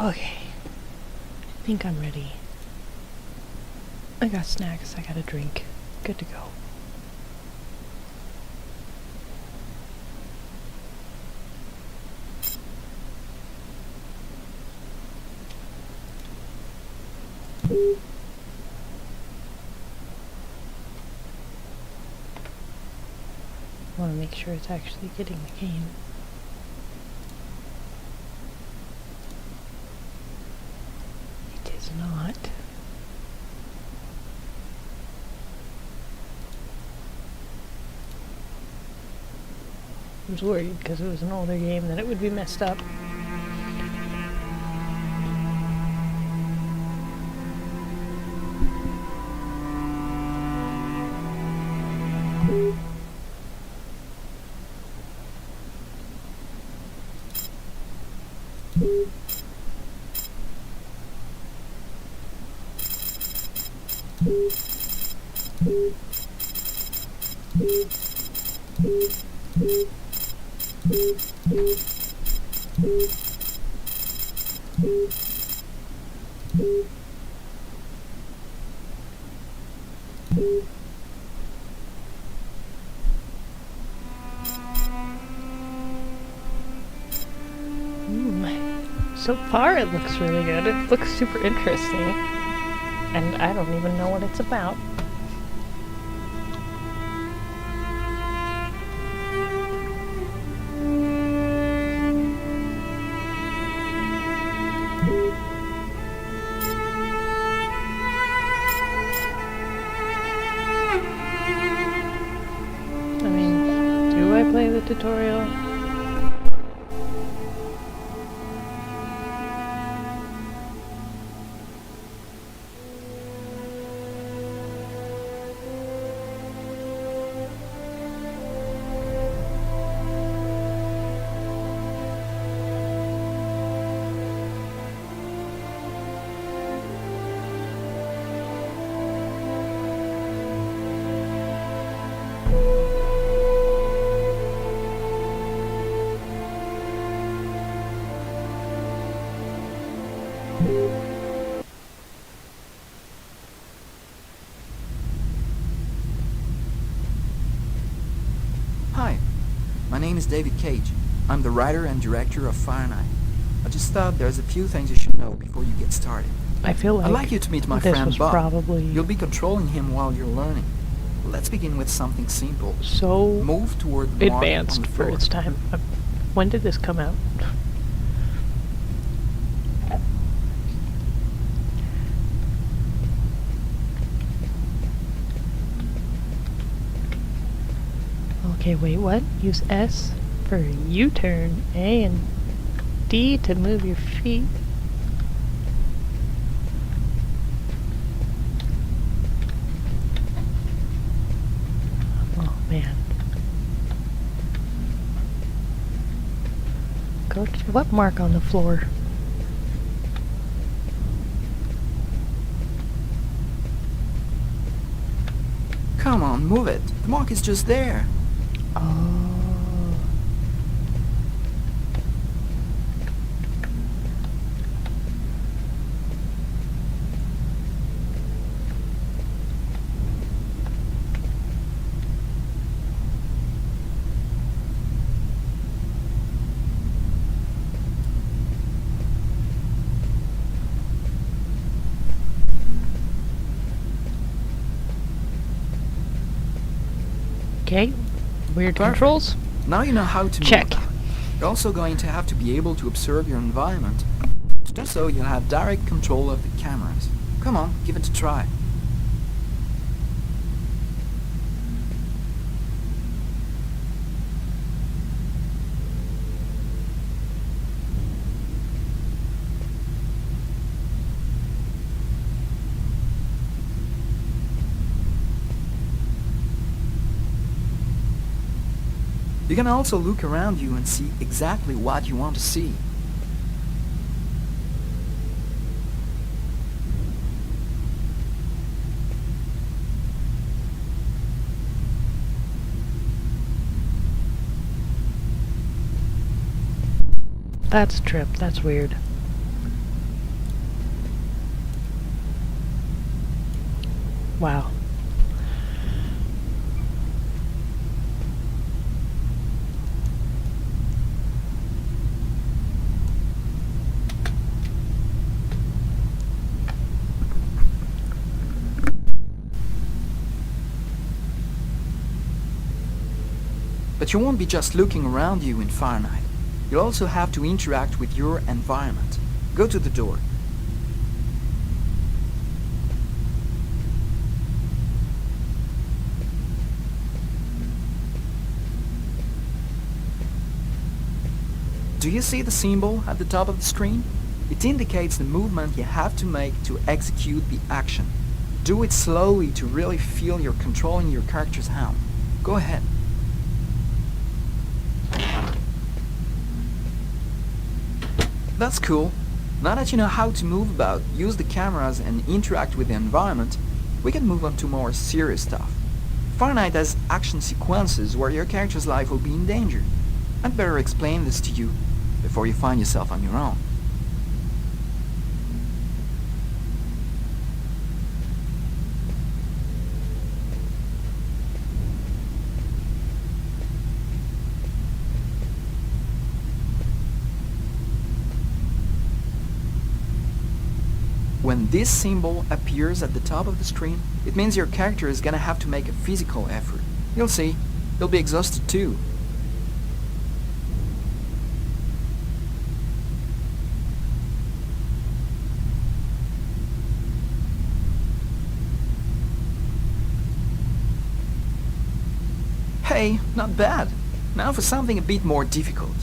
Okay. I think I'm ready. I got snacks, I got a drink. Good to go. I want to make sure it's actually getting the game. It is not. I was worried because it was an older game that it would be messed up. So far it looks really good. It looks super interesting. And I don't even know what it's about. I mean, do I play the tutorial? Hi, my name is David Cage. I'm the writer and director of Fahrenheit. I just thought there's a few things you should know before you get started. I feel like I'd like you to meet my this friend was Bob. probably You'll be controlling him while you're learning. Let's begin with something simple. so Move toward the mark on advanced the for floor. its time. When did this come out? Okay, wait, what? Use S for U-turn, A and D to move your feet. Oh man. Go to what mark on the floor? Come on, move it. The mark is just there. Oh. Okay. Weird Perfect. controls. Now you know how to Check. move. You're also going to have to be able to observe your environment. Just so you'll have direct control of the cameras. Come on, give it a try. You can also look around you and see exactly what you want to see. That's a trip. That's weird. Wow. But you won't be just looking around you in Fahrenheit. You'll also have to interact with your environment. Go to the door. Do you see the symbol at the top of the screen? It indicates the movement you have to make to execute the action. Do it slowly to really feel you're controlling your character's hand. Go ahead. That's cool. Now that you know how to move about, use the cameras and interact with the environment, we can move on to more serious stuff. Fahrenheit has action sequences where your character's life will be in danger. I'd better explain this to you before you find yourself on your own. When this symbol appears at the top of the screen, it means your character is gonna have to make a physical effort. You'll see, you'll be exhausted too. Hey, not bad. Now for something a bit more difficult.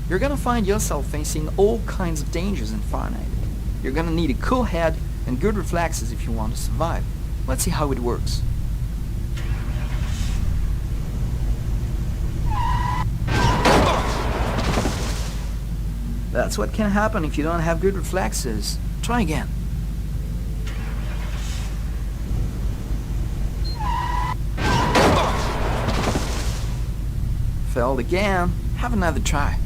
You're gonna find yourself facing all kinds of dangers in Fahrenheit. You're gonna need a cool head and good reflexes if you want to survive. Let's see how it works. That's what can happen if you don't have good reflexes. Try again. Failed again. Have another try.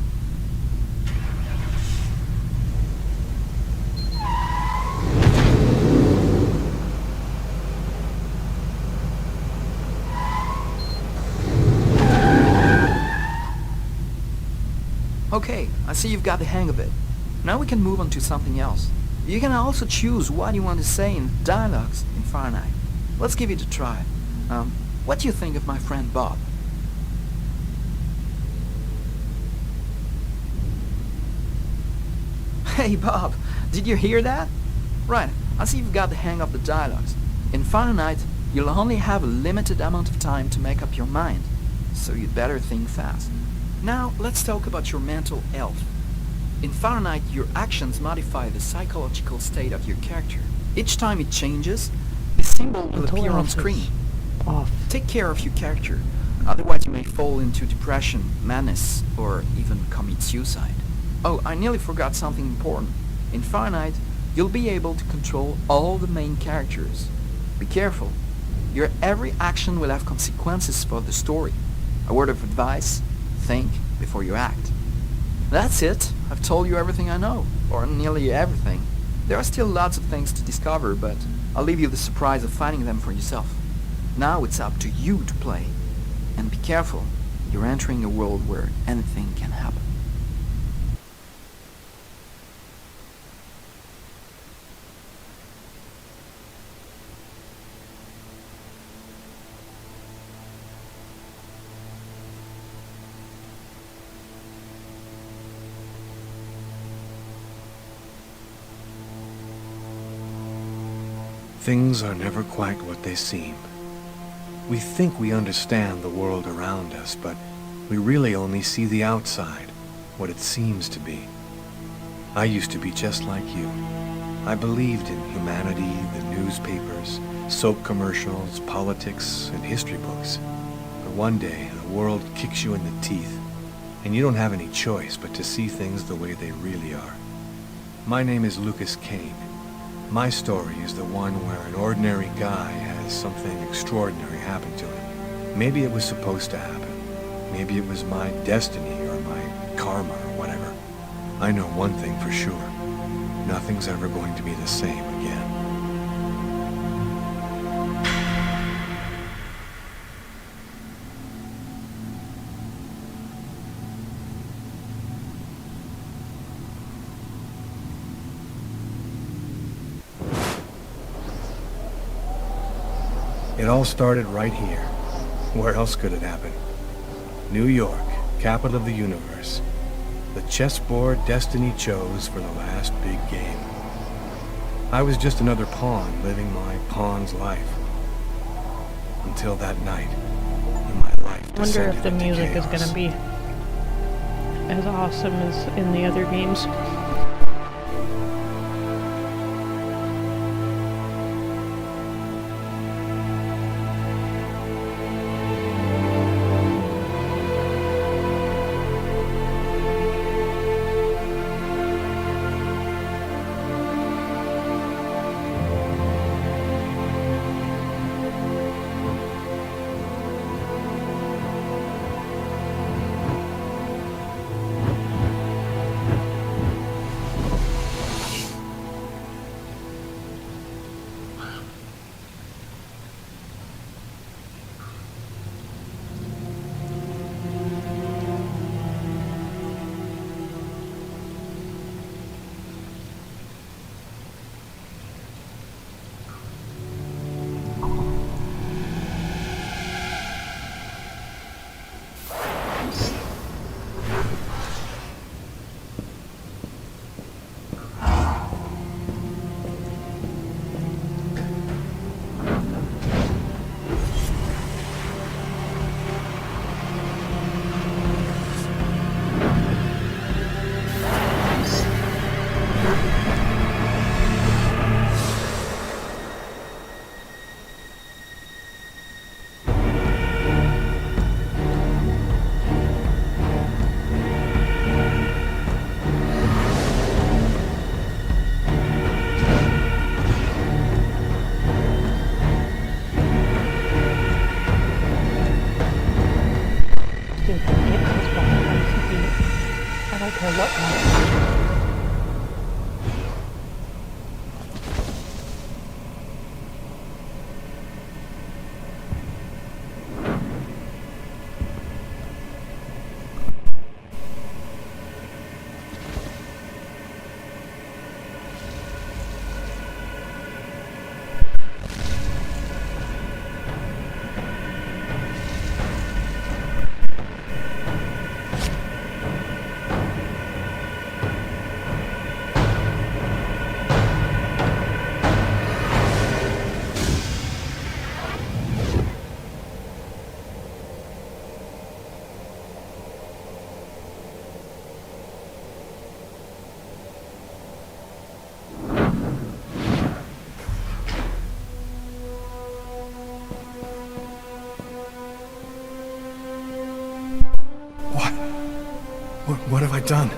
Okay, I see you've got the hang of it. Now we can move on to something else. You can also choose what you want to say in dialogues in Fahrenheit. Let's give it a try. What do you think of my friend Bob? Hey Bob, did you hear that? Right, I see you've got the hang of the dialogues. In Fahrenheit, you'll only have a limited amount of time to make up your mind, so you'd better think fast. Now, let's talk about your mental health. In Fahrenheit, your actions modify the psychological state of your character. Each time it changes, the symbol will Mental appear on health is screen. off. Take care of your character, otherwise you may fall into depression, madness, or even commit suicide. Oh, I nearly forgot something important. In Fahrenheit, you'll be able to control all the main characters. Be careful. Your every action will have consequences for the story. A word of advice: think before you act. That's it. I've told you everything I know, or nearly everything. There are still lots of things to discover, but I'll leave you the surprise of finding them for yourself. Now it's up to you to play. And be careful. You're entering a world where anything can happen. Things are never quite what they seem. We think we understand the world around us, but we really only see the outside, what it seems to be. I used to be just like you. I believed in humanity, the newspapers, soap commercials, politics, and history books. But one day, the world kicks you in the teeth, and you don't have any choice but to see things the way they really are. My name is Lucas Kane. My story is the one where an ordinary guy has something extraordinary happen to him. Maybe it was supposed to happen. Maybe it was my destiny or my karma or whatever. I know one thing for sure. Nothing's ever going to be the same again. It all started right here. Where else could it happen? New York, capital of the universe. The chessboard destiny chose for the last big game. I was just another pawn living my pawn's life. Until that night, when my life I wonder if descended the into music is chaos. gonna be as awesome as in the other games. Or whatnot. What have I done?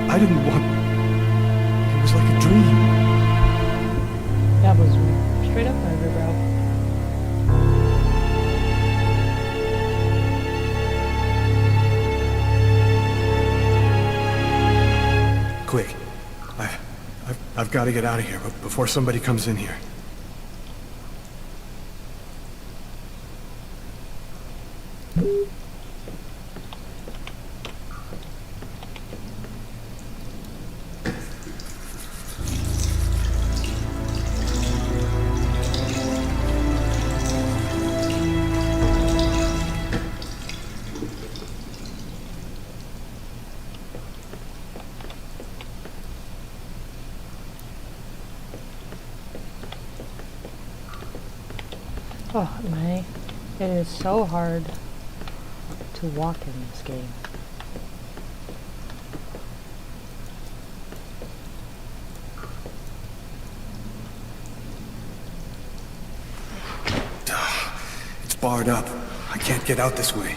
I didn't want... It was like a dream. That was straight up murder, bro. Quick. I've got to get out of here before somebody comes in here. Oh my, it is so hard to walk in this game. It's barred up. I can't get out this way.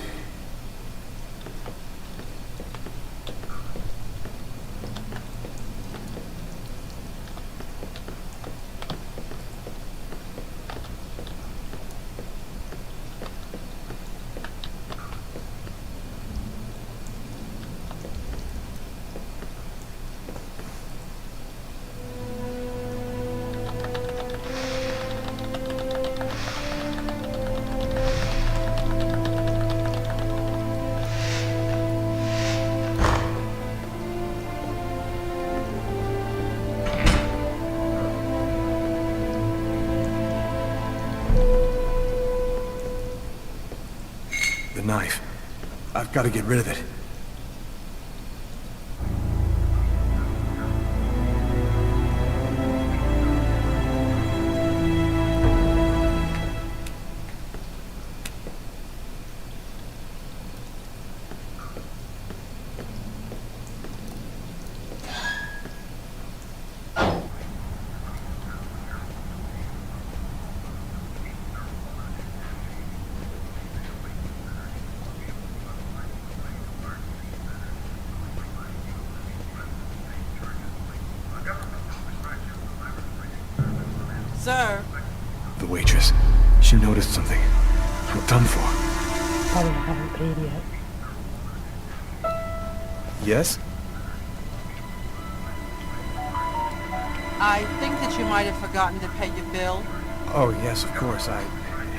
knife. I've got to get rid of it. Sir, The waitress. She noticed something. I'm done for. Probably haven't paid yet. Yes? I think that you might have forgotten to pay your bill. Oh, yes, of course.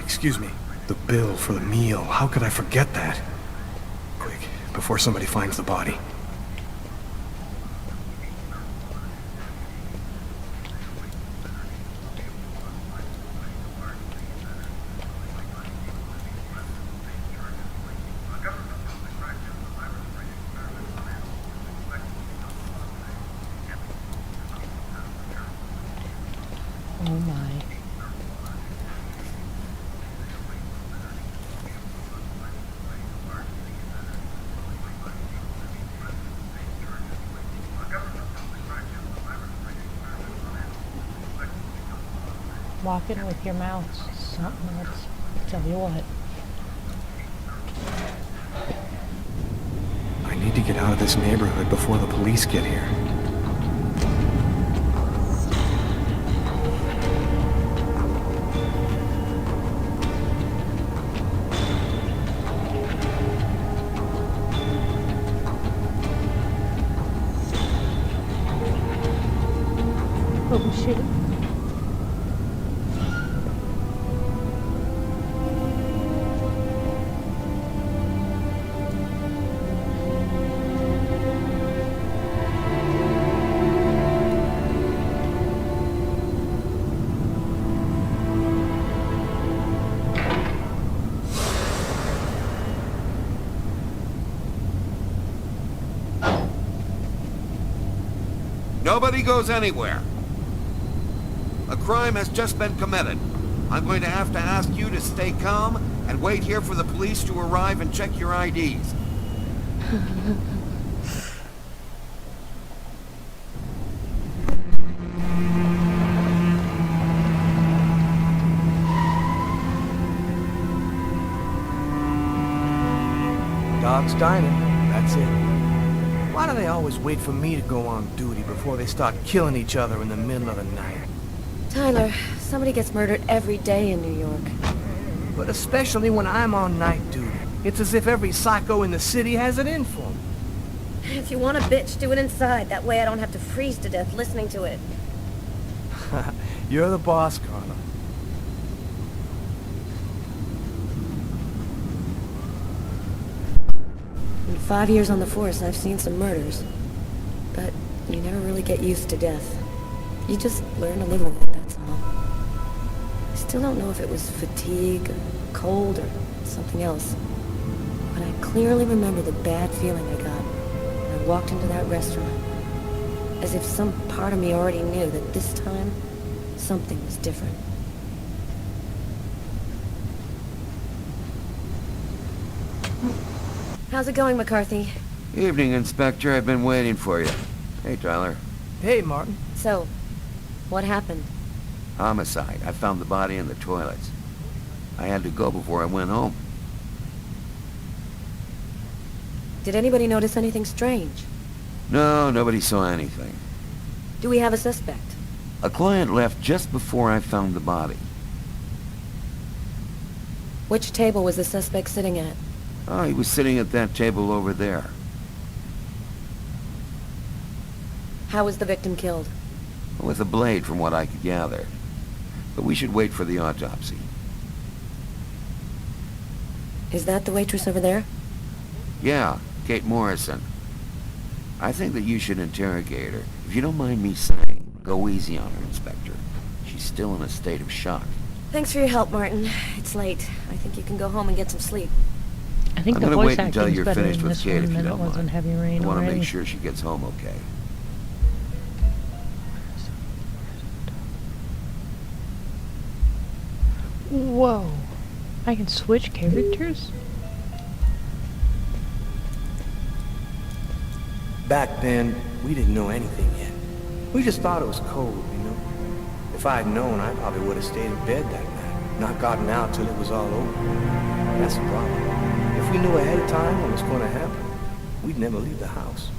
Excuse me. The bill for the meal. How could I forget that? Quick, before somebody finds the body. Oh my. Walking with your mouth something else. Tell you what. I need to get out of this neighborhood before the police get here. Oh shit. Nobody goes anywhere. A crime has just been committed. I'm going to have to ask you to stay calm and wait here for the police to arrive and check your IDs. Dog's Diner, that's it. Why do they always wait for me to go on duty before they start killing each other in the middle of the night? Tyler, somebody gets murdered every day in New York. But especially when I'm on night duty. It's as if every psycho in the city has it in for 'em. If you want a bitch, do it inside. That way I don't have to freeze to death listening to it. You're the boss, Carla. In 5 years on the force, I've seen some murders. But you never really get used to death. You just learn to live with it, that's all. I still don't know if it was fatigue, or cold, or something else. But I clearly remember the bad feeling I got when I walked into that restaurant. As if some part of me already knew that this time, something was different. How's it going, McCarthy? Evening, Inspector. I've been waiting for you. Hey, Tyler. Hey, Martin. So, what happened? Homicide. I found the body in the toilets. I had to go before I went home. Did anybody notice anything strange? No, nobody saw anything. Do we have a suspect? A client left just before I found the body. Which table was the suspect sitting at? Oh, he was sitting at that table over there. How was the victim killed? With a blade, from what I could gather. But we should wait for the autopsy. Is that the waitress over there? Yeah, Kate Morrison. I think that you should interrogate her. If you don't mind me saying, go easy on her, Inspector. She's still in a state of shock. Thanks for your help, Martin. It's late. I think you can go home and get some sleep. I think I'm the gonna voice wait until acting's you're better finished in with this Kate one if you than it don't was in mind. Heavy Rain I want to already. make sure she gets home okay. Whoa. I can switch characters? Back then, we didn't know anything yet. We just thought it was cold, you know? If I had known, I probably would have stayed in bed that night, not gotten out till it was all over. That's the problem. If we knew ahead of time what was going to happen, we'd never leave the house.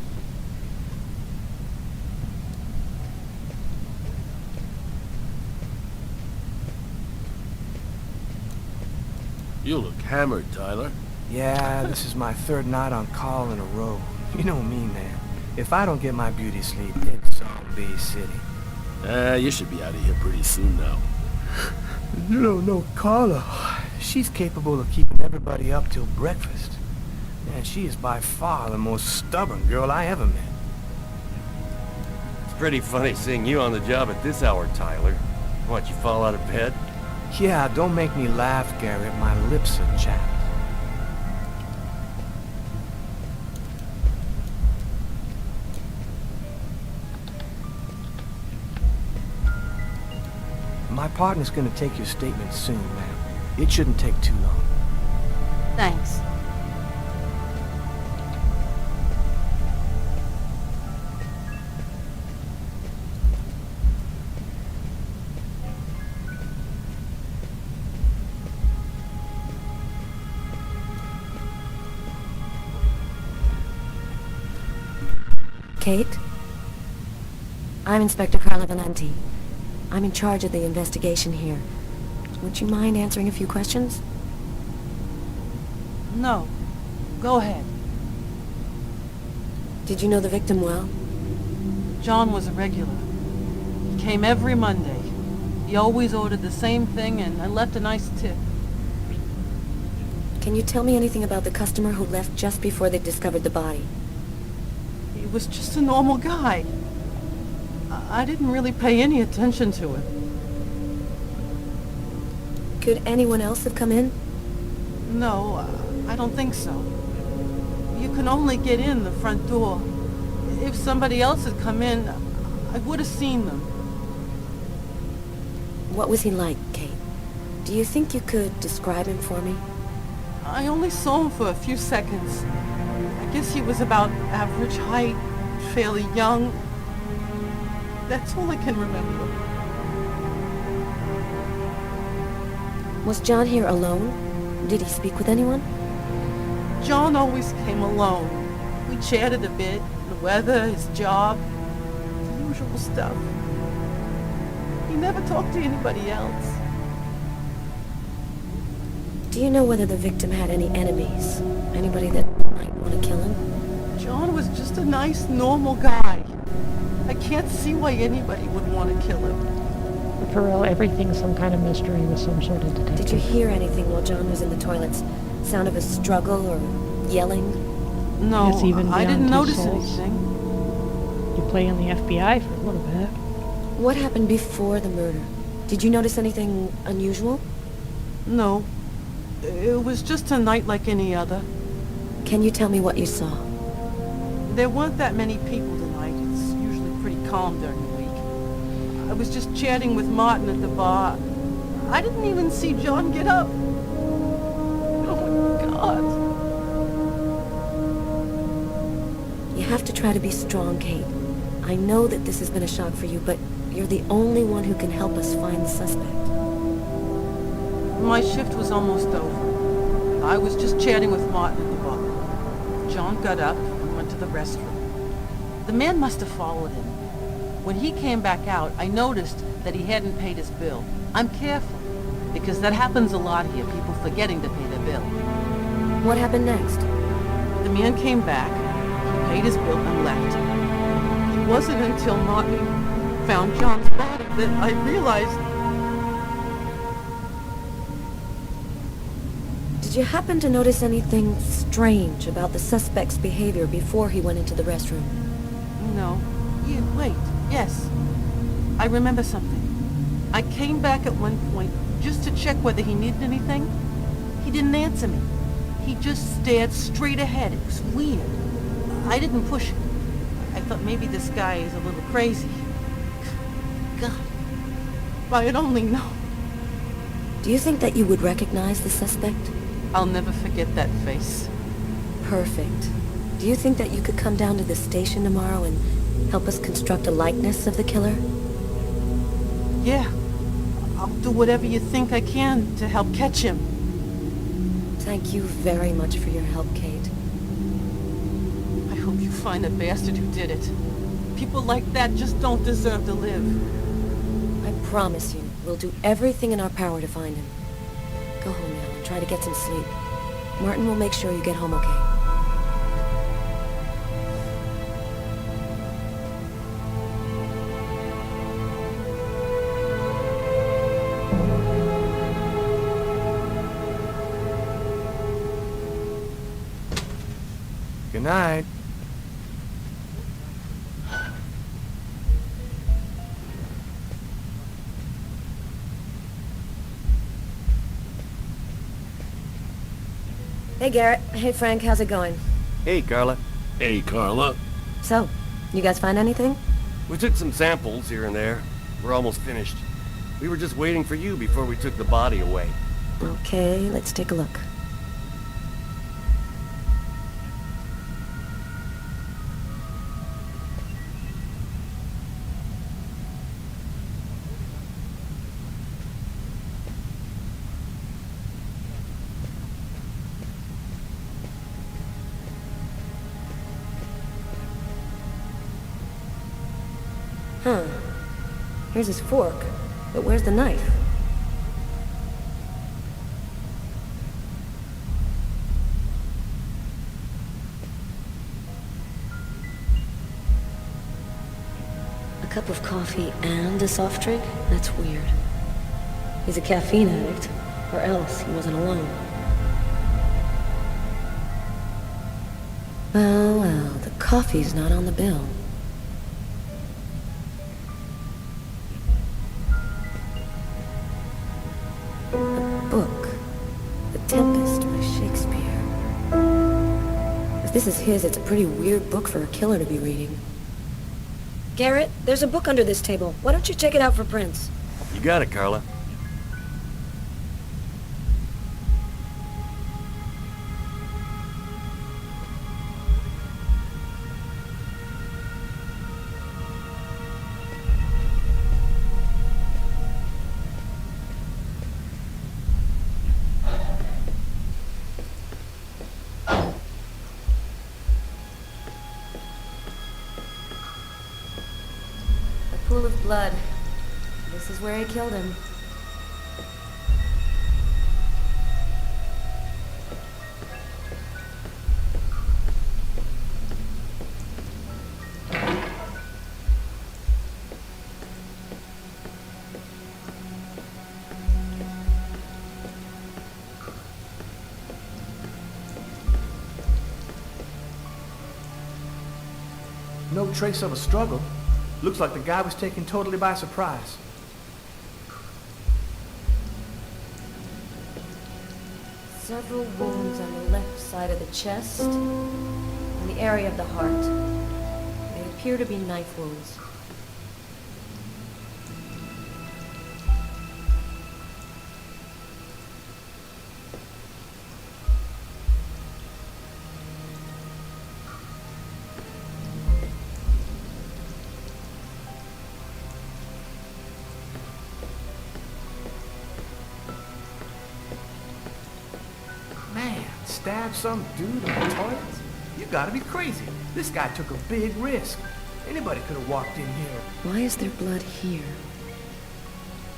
You look hammered, Tyler. Yeah, this is my third night on call in a row. You know me, man. If I don't get my beauty sleep, it's Zombie City. You should be out of here pretty soon now. You don't know Carla. She's capable of keeping everybody up till breakfast. And she is by far the most stubborn girl I ever met. It's pretty funny seeing you on the job at this hour, Tyler. What, you fall out of bed? Yeah, don't make me laugh, Garrett. My lips are chapped. My partner's gonna take your statement soon, ma'am. It shouldn't take too long. Thanks. Kate? I'm Inspector Carla Valenti. I'm in charge of the investigation here. Would you mind answering a few questions? No. Go ahead. Did you know the victim well? John was a regular. He came every Monday. He always ordered the same thing, and I left a nice tip. Can you tell me anything about the customer who left just before they discovered the body? He was just a normal guy. I didn't really pay any attention to him. Could anyone else have come in? No, I don't think so. You can only get in the front door. If somebody else had come in, I would have seen them. What was he like, Kate? Do you think you could describe him for me? I only saw him for a few seconds. I guess he was about average height, fairly young. That's all I can remember. Was John here alone? Did he speak with anyone? John always came alone. We chatted a bit, the weather, his job, the usual stuff. He never talked to anybody else. Do you know whether the victim had any enemies? Anybody that might want to kill him? John was just a nice, normal guy. I can't see why anybody would want to kill him. For real, everything's some kind of mystery with some sort of detective. Did you hear anything while John was in the toilets? Sound of a struggle or yelling? No, It's even I beyond didn't two notice souls. anything. You play in the FBI for a little bit. What happened before the murder? Did you notice anything unusual? No, it was just a night like any other. Can you tell me what you saw? There weren't that many people tonight. It's usually pretty calm during the week. I was just chatting with Martin at the bar. I didn't even see John get up. Oh my God. You have to try to be strong, Kate. I know that this has been a shock for you, but you're the only one who can help us find the suspect. My shift was almost over. I was just chatting with Martin at the bar. John got up and went to the restroom. The man must have followed him. When he came back out, I noticed that he hadn't paid his bill. I'm careful, because that happens a lot here, people forgetting to pay their bill. What happened next? The man came back, he paid his bill and left. It wasn't until Martin found John's body that I realized. Did you happen to notice anything strange about the suspect's behavior before he went into the restroom? No. Wait. Yes. I remember something. I came back at one point just to check whether he needed anything. He didn't answer me. He just stared straight ahead. It was weird. I didn't push him. I thought maybe this guy is a little crazy. God, if I had only known. Do you think that you would recognize the suspect? I'll never forget that face. Perfect. Do you think that you could come down to the station tomorrow and help us construct a likeness of the killer? Yeah. I'll do whatever you think I can to help catch him. Thank you very much for your help, Kate. I hope you find the bastard who did it. People like that just don't deserve to live. I promise you, we'll do everything in our power to find him. Go home now and try to get some sleep. Martin will make sure you get home okay. Good night. Hey, Garrett. Hey, Frank. How's it going? Hey, Carla. Hey, Carla. So, you guys find anything? We took some samples here and there. We're almost finished. We were just waiting for you before we took the body away. Okay, let's take a look. Huh. Here's his fork. But where's the knife? A cup of coffee and a soft drink? That's weird. He's a caffeine addict, or else he wasn't alone. Well, the coffee's not on the bill. Book, The Tempest by Shakespeare. If this is his, it's a pretty weird book for a killer to be reading. Garrett, there's a book under this table. Why don't you check it out for prints? You got it, Carla. Pool of blood. This is where he killed him. No trace of a struggle. Looks like the guy was taken totally by surprise. Several wounds on the left side of the chest and the area of the heart. They appear to be knife wounds. Stab some dude in the toilet? You gotta be crazy. This guy took a big risk. Anybody could have walked in here. Why is there blood here?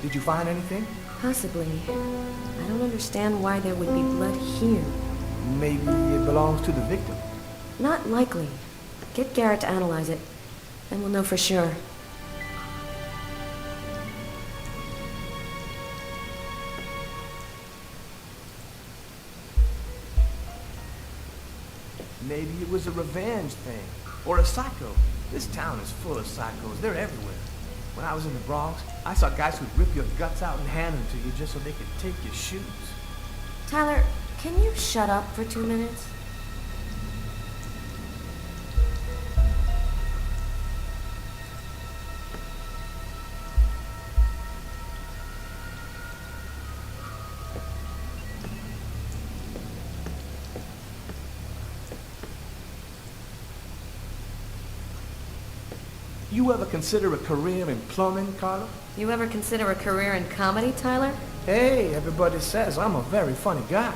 Did you find anything? Possibly. I don't understand why there would be blood here. Maybe it belongs to the victim. Not likely. Get Garrett to analyze it, then we'll know for sure. Maybe it was a revenge thing, or a psycho. This town is full of psychos. They're everywhere. When I was in the Bronx, I saw guys who'd rip your guts out and hand them to you just so they could take your shoes. Tyler, Can you shut up for 2 minutes? You ever consider a career in plumbing, Carla? You ever consider a career in comedy, Tyler? Hey, everybody says I'm a very funny guy.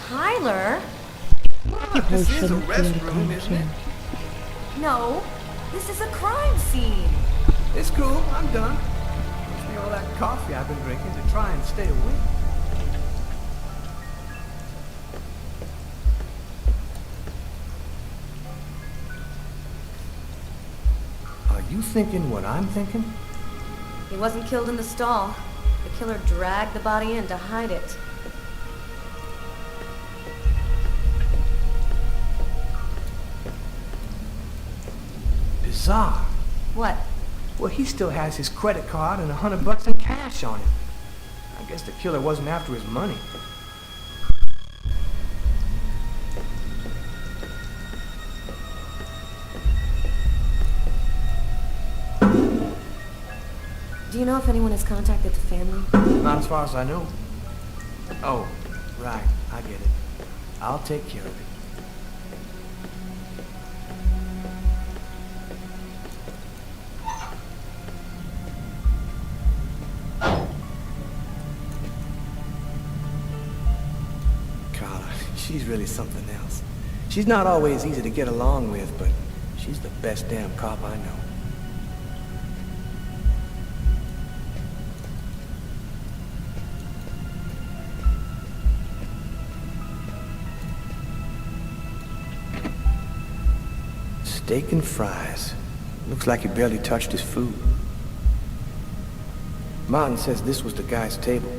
Tyler? You probably This is a shouldn't be at a restroom, crime isn't it? scene. No, this is a crime scene. It's cool, I'm done. Must be all that coffee I've been drinking to try and stay awake. Are you thinking what I'm thinking? He wasn't killed in the stall. The killer dragged the body in to hide it. Bizarre. What? Well, he still has his credit card and $100 in cash on him. I guess the killer wasn't after his money. Do you know if anyone has contacted the family? Not as far as I know. Oh, right. I get it. I'll take care of it. Carla, she's really something else. She's not always easy to get along with, but she's the best damn cop I know. Steak and fries. Looks like he barely touched his food. Martin says this was the guy's table.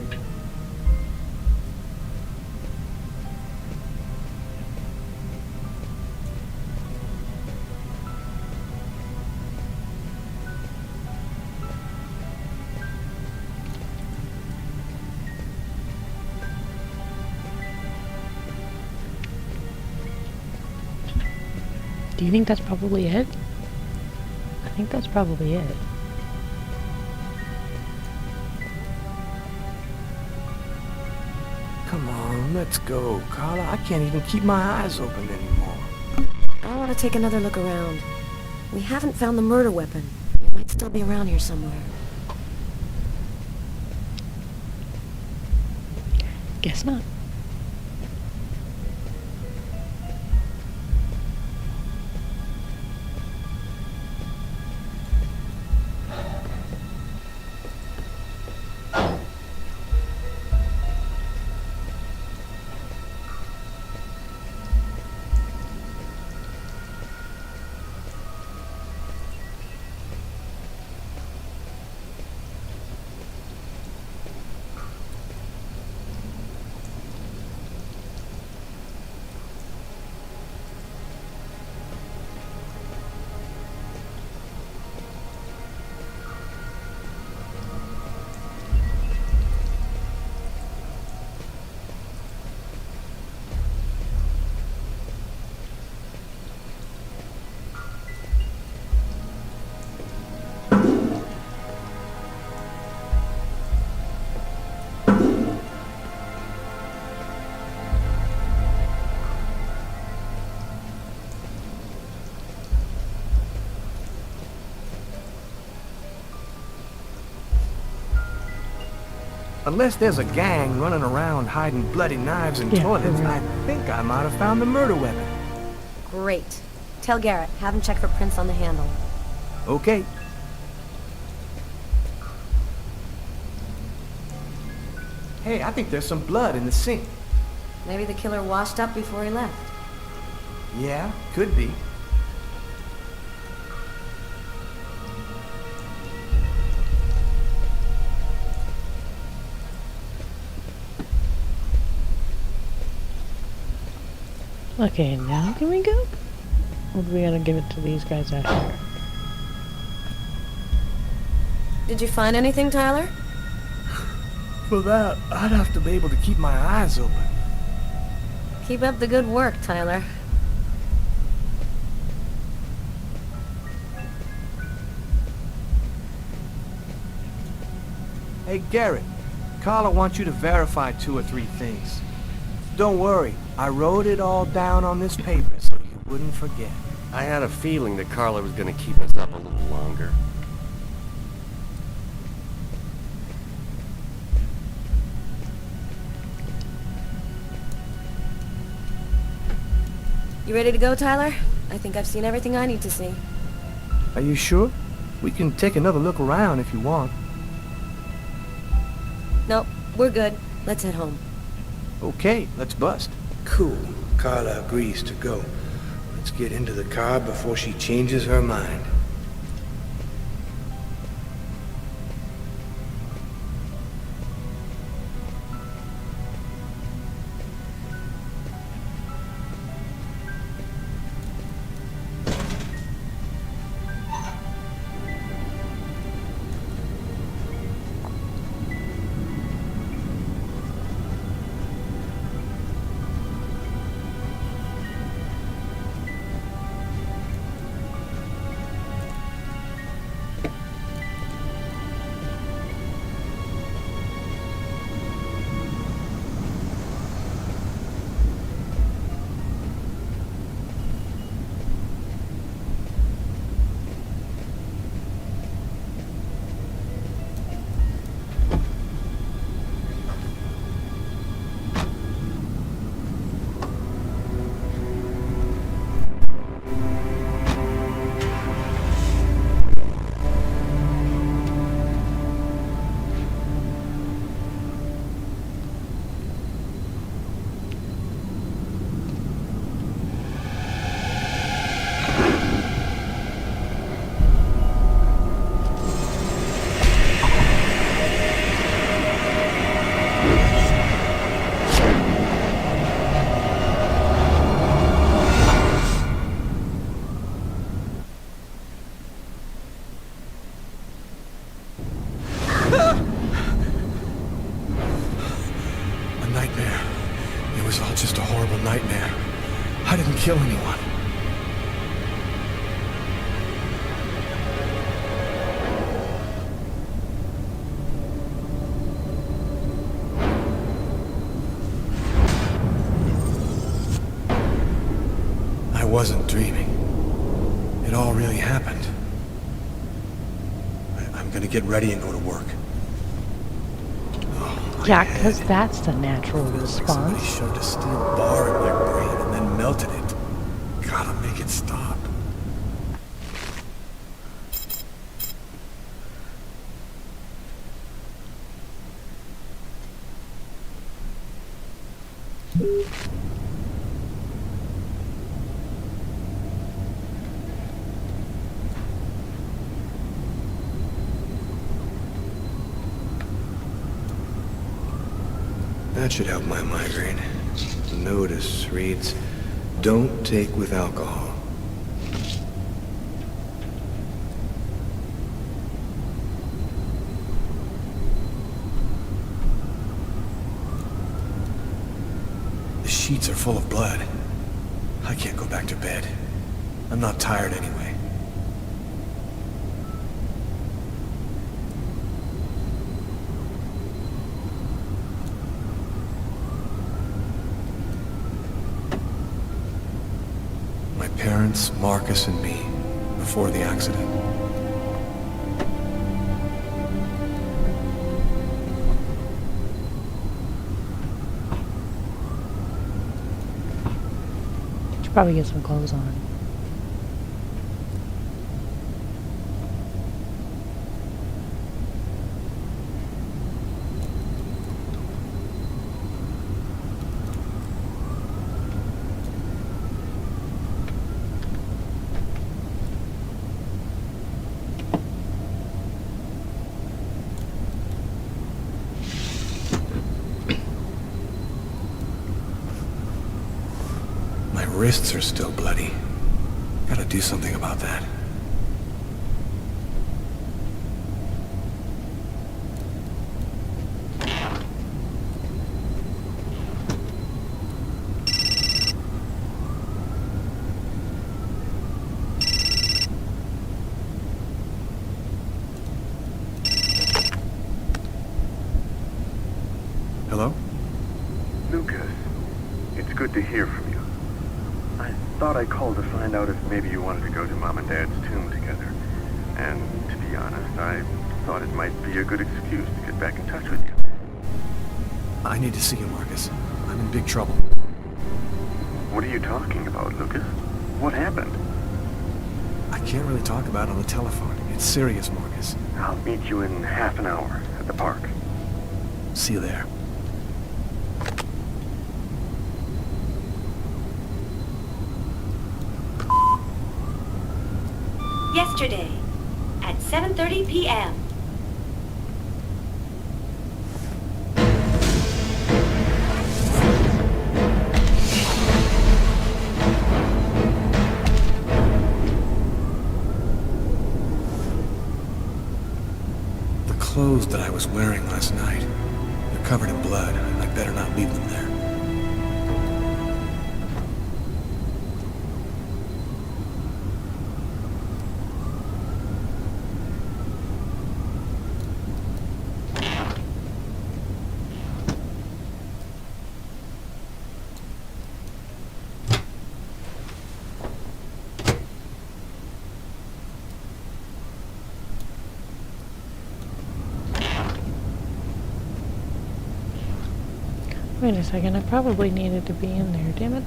Do you think that's probably it? I think that's probably it. Come on, let's go, Carla. I can't even keep my eyes open anymore. I want to take another look around. We haven't found the murder weapon. It might still be around here somewhere. Guess not. Unless there's a gang running around hiding bloody knives in Yeah, toilets, for real. I think I might have found the murder weapon. Great. Tell Garrett, have him check for prints on the handle. Okay. Hey, I think there's some blood in the sink. Maybe the killer washed up before he left. Yeah, could be. Okay, now can we go? Or do we gotta give it to these guys after? Did you find anything, Tyler? For that, I'd have to be able to keep my eyes open. Keep up the good work, Tyler. Hey, Garrett. Carla wants you to verify 2 or 3 things. Don't worry, I wrote it all down on this paper so you wouldn't forget. I had a feeling that Carla was gonna keep us up a little longer. You ready to go, Tyler? I think I've seen everything I need to see. Are you sure? We can take another look around if you want. Nope, we're good. Let's head home. Okay, let's bust. Cool. Carla agrees to go. Let's get into the car before she changes her mind. Just a horrible nightmare. I didn't kill anyone. I wasn't dreaming. It all really happened. I'm gonna get ready and go to work. Yeah, because that's the natural Feels like somebody response. shoved a steel bar in my brain and then melted it. Gotta make it stop. That should help my migraine. The notice reads, "Don't take with alcohol." The sheets are full of blood. I can't go back to bed. I'm not tired anyway. My parents, Marcus, and me, before the accident. Should probably get some clothes on. My wrists are still bloody. Gotta do something about that. Hello? Lucas, it's good to hear from you. I thought I'd call to find out if maybe you wanted to go to Mom and Dad's tomb together. And to be honest, I thought it might be a good excuse to get back in touch with you. I need to see you, Marcus. I'm in big trouble. What are you talking about, Lucas? What happened? I can't really talk about it on the telephone. It's serious, Marcus. I'll meet you in half an hour at the park. See you there. Yesterday, at 7:30 p.m. The clothes that I was wearing last night, they're covered in blood. I'd better not leave them there. Wait a second, I probably needed to be in there, damn it.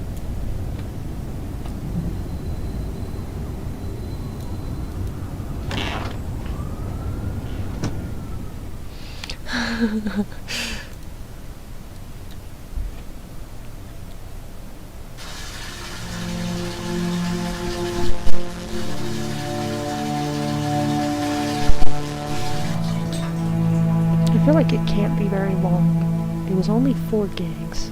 I feel like it can't be very long. It was only 4 gigs.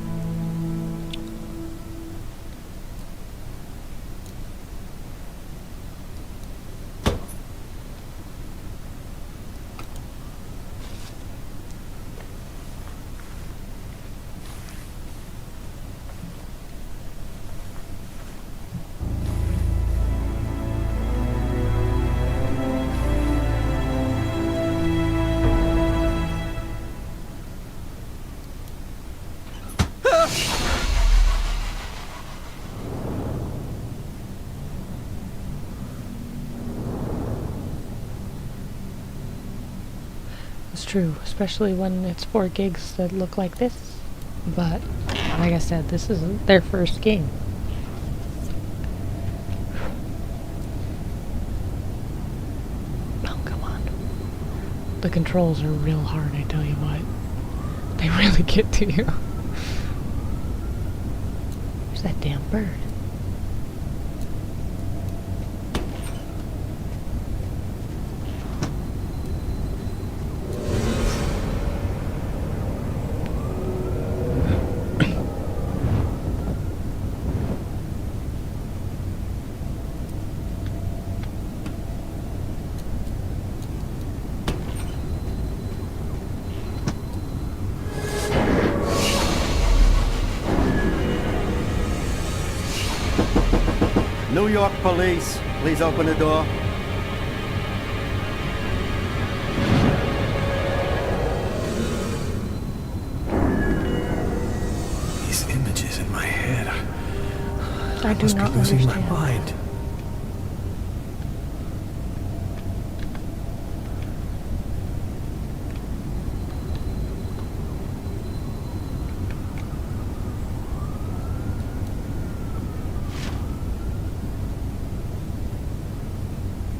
It's true, especially when it's 4 gigs that look like this. But, like I said, this isn't their first game. Oh, come on. The controls are real hard, I tell you what. They really get to you. Where's that damn bird? New York police, please open the door. These images in my head. I do must not be losing understand. my mind.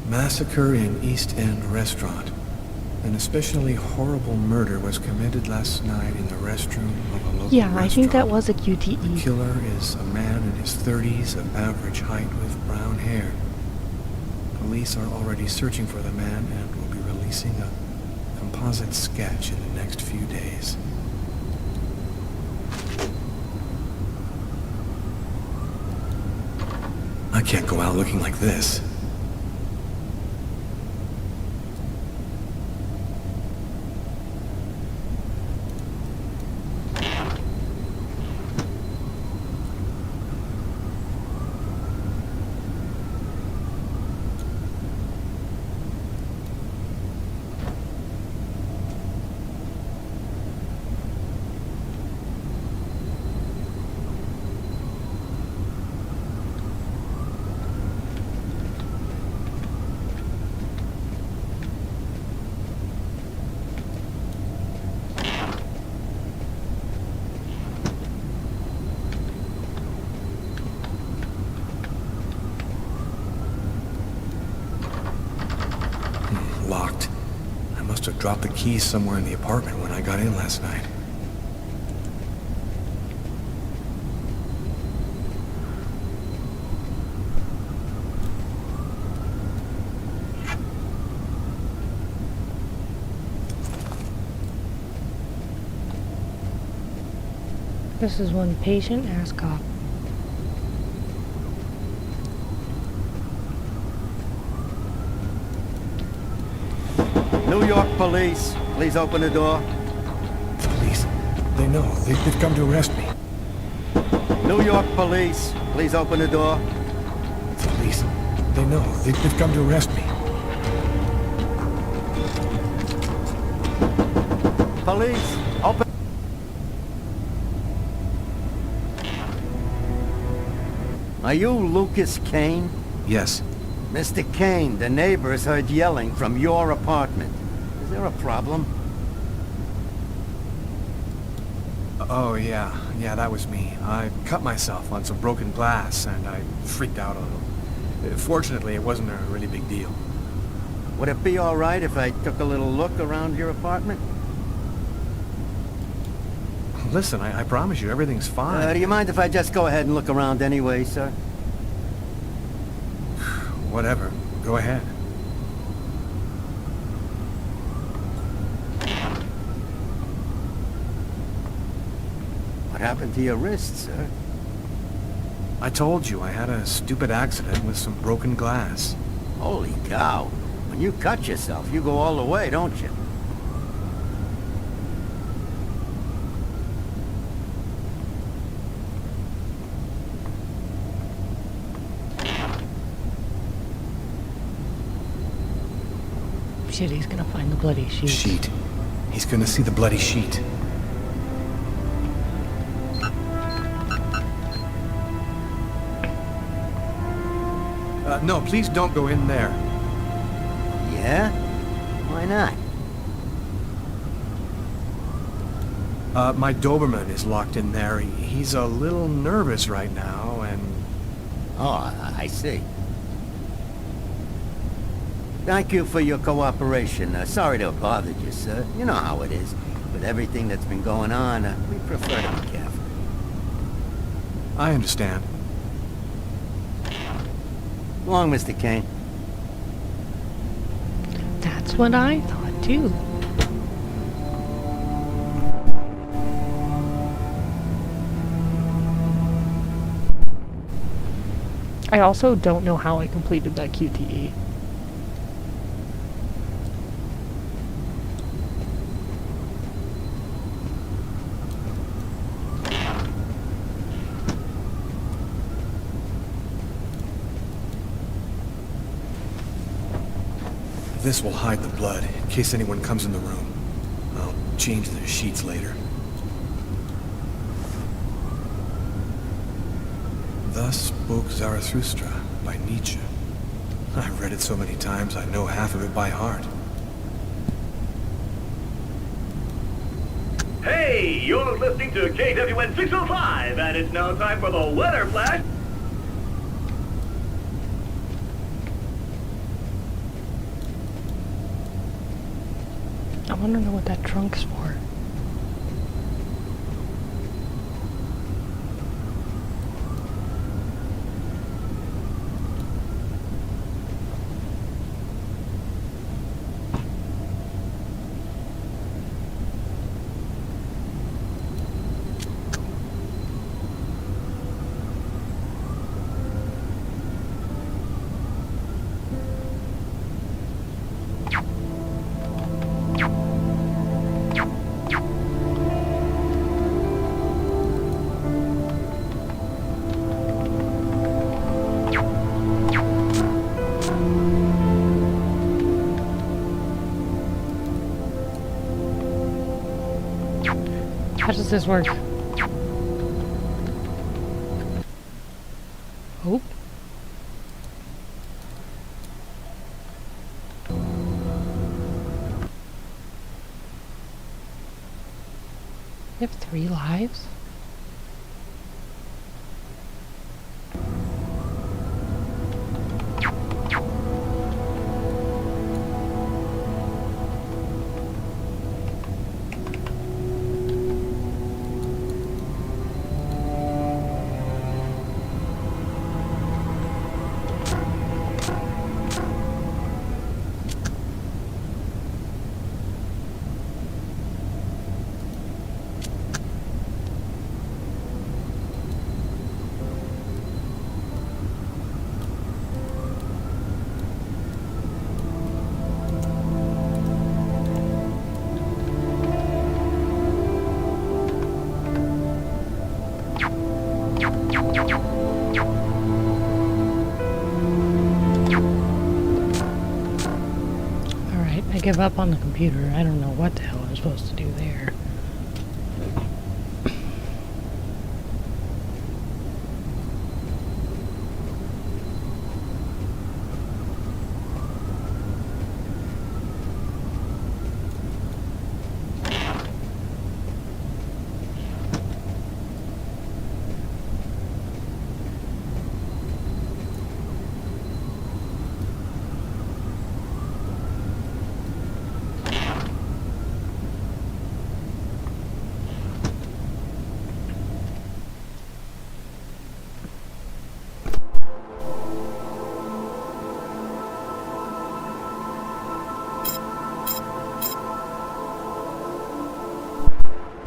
Massacre in East End restaurant. An especially horrible murder was committed last night in the restroom of a local Yeah, restaurant. I think that was a The QTE. killer is a man in his 30s of average height with brown hair. Police are already searching for the man and will be releasing a composite sketch in the next few days. I can't go out looking like this. Locked. I must have dropped the keys somewhere in the apartment when I got in last night. This is one patient ass cop. New York police, please open the door. Police. They know. They've come to arrest me. New York police, please open the door. Police. They know. They've come to arrest me. Police, open. Are you Lucas Kane? Yes. Mr. Kane, the neighbors heard yelling from your apartment. Is there a problem? Oh, yeah. Yeah, that was me. I cut myself on some broken glass, and I freaked out a little. Fortunately, it wasn't a really big deal. Would it be all right if I took a little look around your apartment? Listen, I promise you, everything's fine. Do you mind if I just go ahead and look around anyway, sir? Whatever. Go ahead. What happened to your wrist, sir? I told you I had a stupid accident with some broken glass. Holy cow. When you cut yourself, you go all the way, don't you? Shit, he's gonna find the bloody sheet. Sheet. He's gonna see the bloody sheet. No, please don't go in there. Yeah? Why not? My Doberman is locked in there. He's a little nervous right now, and... Oh, I see. Thank you for your cooperation. Sorry to have bothered you, sir. You know how it is. With everything that's been going on, we prefer to be careful. I understand. Go on, Mr. Kane. That's what I thought, too. I also don't know how I completed that QTE. This will hide the blood, in case anyone comes in the room. I'll change the sheets later. Thus spoke Zarathustra by Nietzsche. I've read it so many times I know half of it by heart. Hey, you're listening to KWN 605, and it's now time for the weather flash. I want to know what that trunk's for. does this work? Oh. You have 3 lives? I give up on the computer. I don't know what the hell I'm supposed to do there.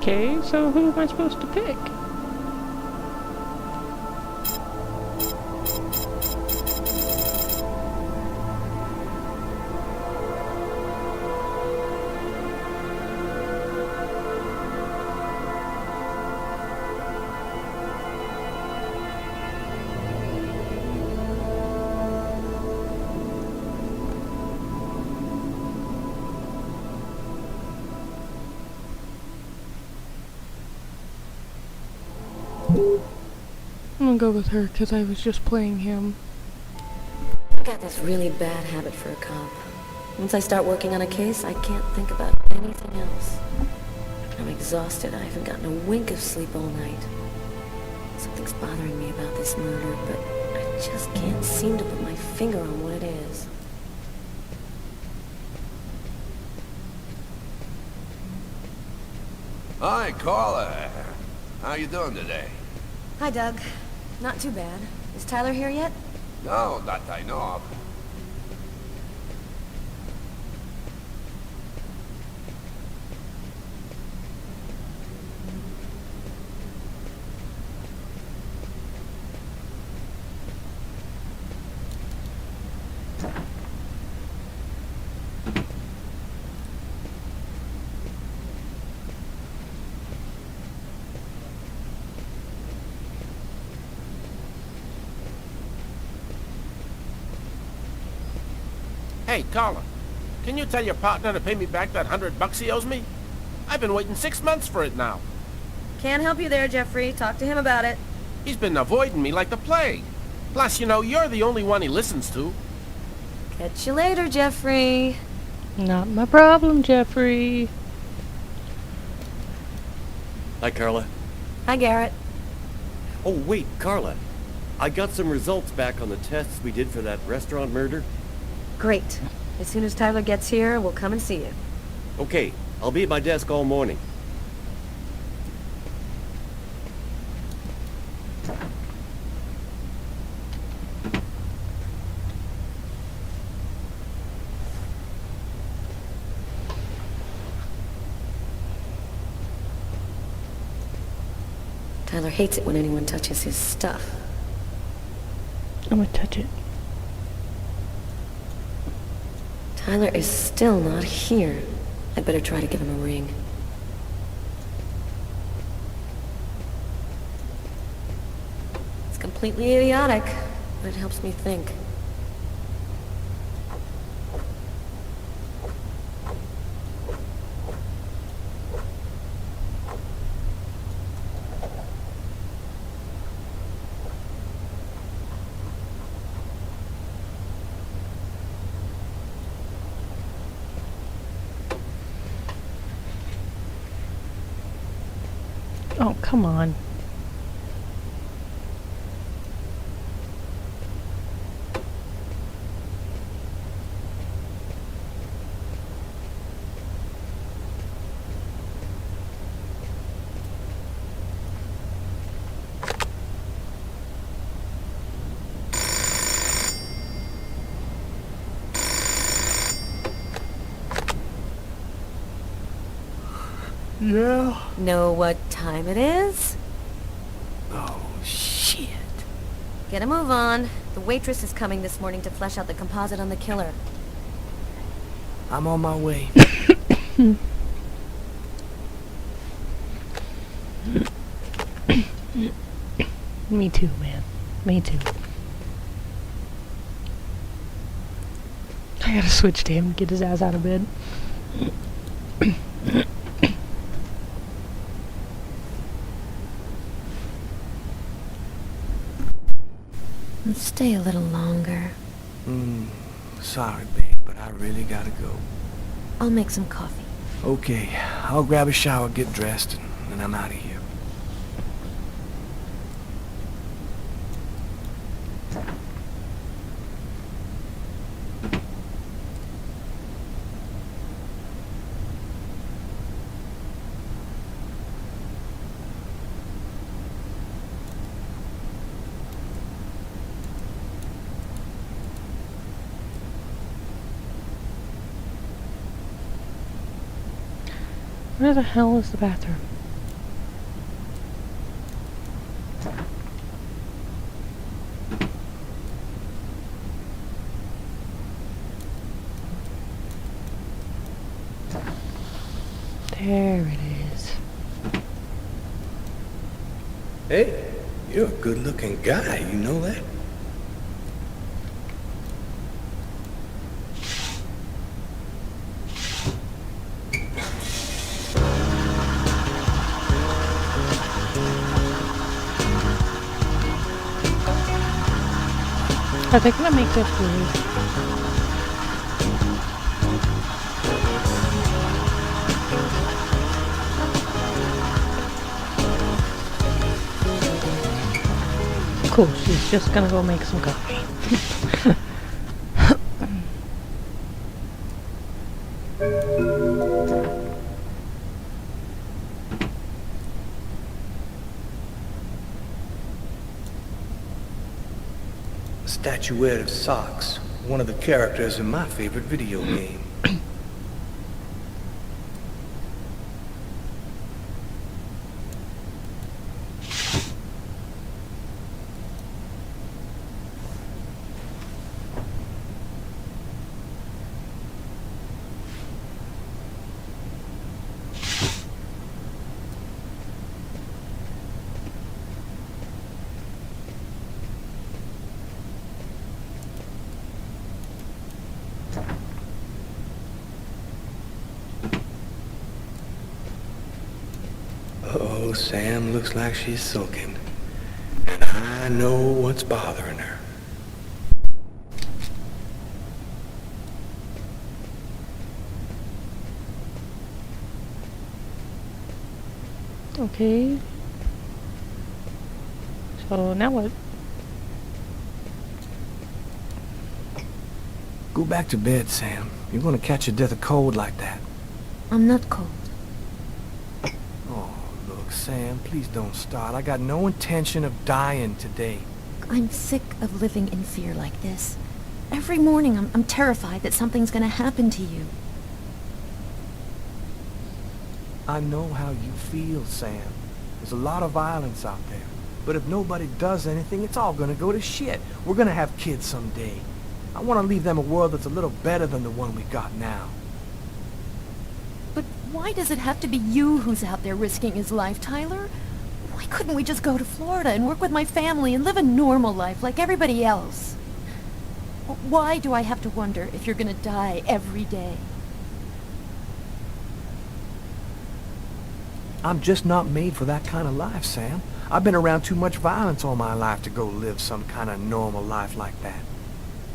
Okay, so who am I supposed to pick? I'm gonna go with her because I was just playing him. I got this really bad habit for a cop. Once I start working on a case, I can't think about anything else. I'm exhausted. I haven't gotten a wink of sleep all night. Something's bothering me about this murder, but I just can't seem to put my finger on what it is. Hi, Carla. How you doing today? Hi, Doug. Not too bad. Is Tyler here yet? No, not that I know of. Hey, Carla, can you tell your partner to pay me back that $100 he owes me? I've been waiting 6 months for it now. Can't help you there, Jeffrey. Talk to him about it. He's been avoiding me like the plague. Plus, you know, you're the only one he listens to. Catch you later, Jeffrey. Not my problem, Jeffrey. Hi, Carla. Hi, Garrett. Oh, wait, Carla. I got some results back on the tests we did for that restaurant murder. Great. As soon as Tyler gets here, we'll come and see you. Okay, I'll be at my desk all morning. Tyler hates it when anyone touches his stuff. I'm gonna touch it. Tyler is still not here. I'd better try to give him a ring. It's completely idiotic, but it helps me think. Oh, come on. Yeah? Know what time it is? Oh, shit. Get a move on. The waitress is coming this morning to flesh out the composite on the killer. I'm on my way. Me too, man. Me too. I gotta switch to him to get his ass out of bed. Stay a little longer. Sorry, babe, but I really gotta go. I'll make some coffee. Okay, I'll grab a shower, get dressed, and I'm out of here. Where the hell is the bathroom? There it is. Hey, you're a good-looking guy, you know that? Are they gonna make this blue? Cool, she's just gonna go make some coffee. Statuette of Socks, one of the characters in my favorite video game. Oh, Sam looks like she's sulking. And I know what's bothering her. Okay. So now what? Go back to bed, Sam. You're gonna catch a death of cold like that. I'm not cold. Oh, look, Sam, please don't start. I got no intention of dying today. I'm sick of living in fear like this. Every morning I'm terrified that something's gonna happen to you. I know how you feel, Sam. There's a lot of violence out there. But if nobody does anything, it's all gonna go to shit. We're gonna have kids someday. I want to leave them a world that's a little better than the one we got now. But why does it have to be you who's out there risking his life, Tyler? Why couldn't we just go to Florida and work with my family and live a normal life like everybody else? Why do I have to wonder if you're gonna die every day? I'm just not made for that kind of life, Sam. I've been around too much violence all my life to go live some kind of normal life like that.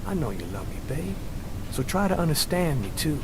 I know you love me, babe. So try to understand me, too.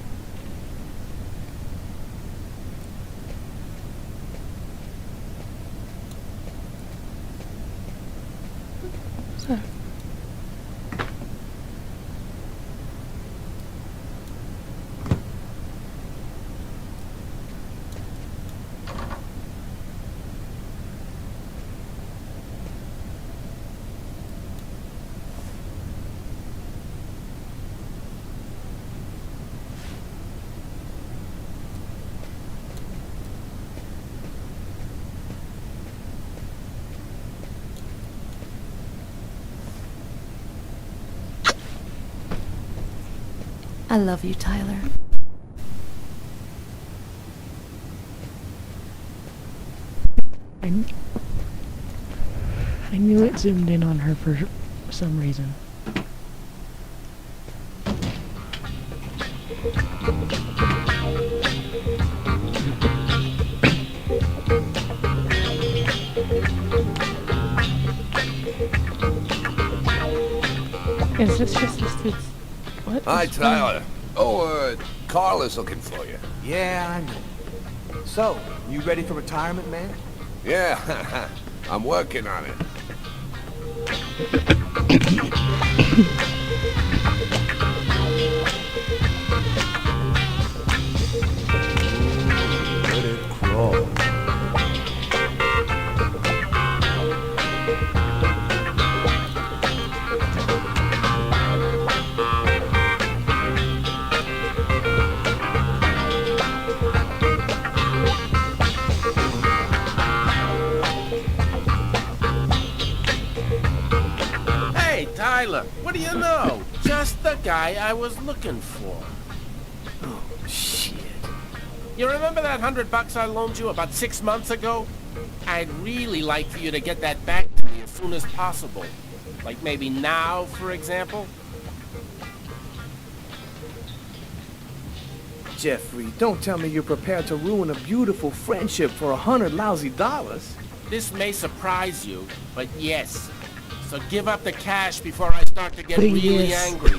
I love you, Tyler. I knew it zoomed in on her for some reason. It's what? Hi, Tyler. Oh, Carl is looking for you. Yeah, I know. So, you ready for retirement, man? Yeah, I'm working on it. Let it crawl. Hey, Tyler, what do you know? Just the guy I was looking for. Oh, shit. You remember that $100 I loaned you about 6 months ago? I'd really like for you to get that back to me as soon as possible. Like maybe now, for example? Jeffrey, don't tell me you're prepared to ruin a beautiful friendship for $100 lousy. This may surprise you, but yes. So give up the cash before I start to get really angry.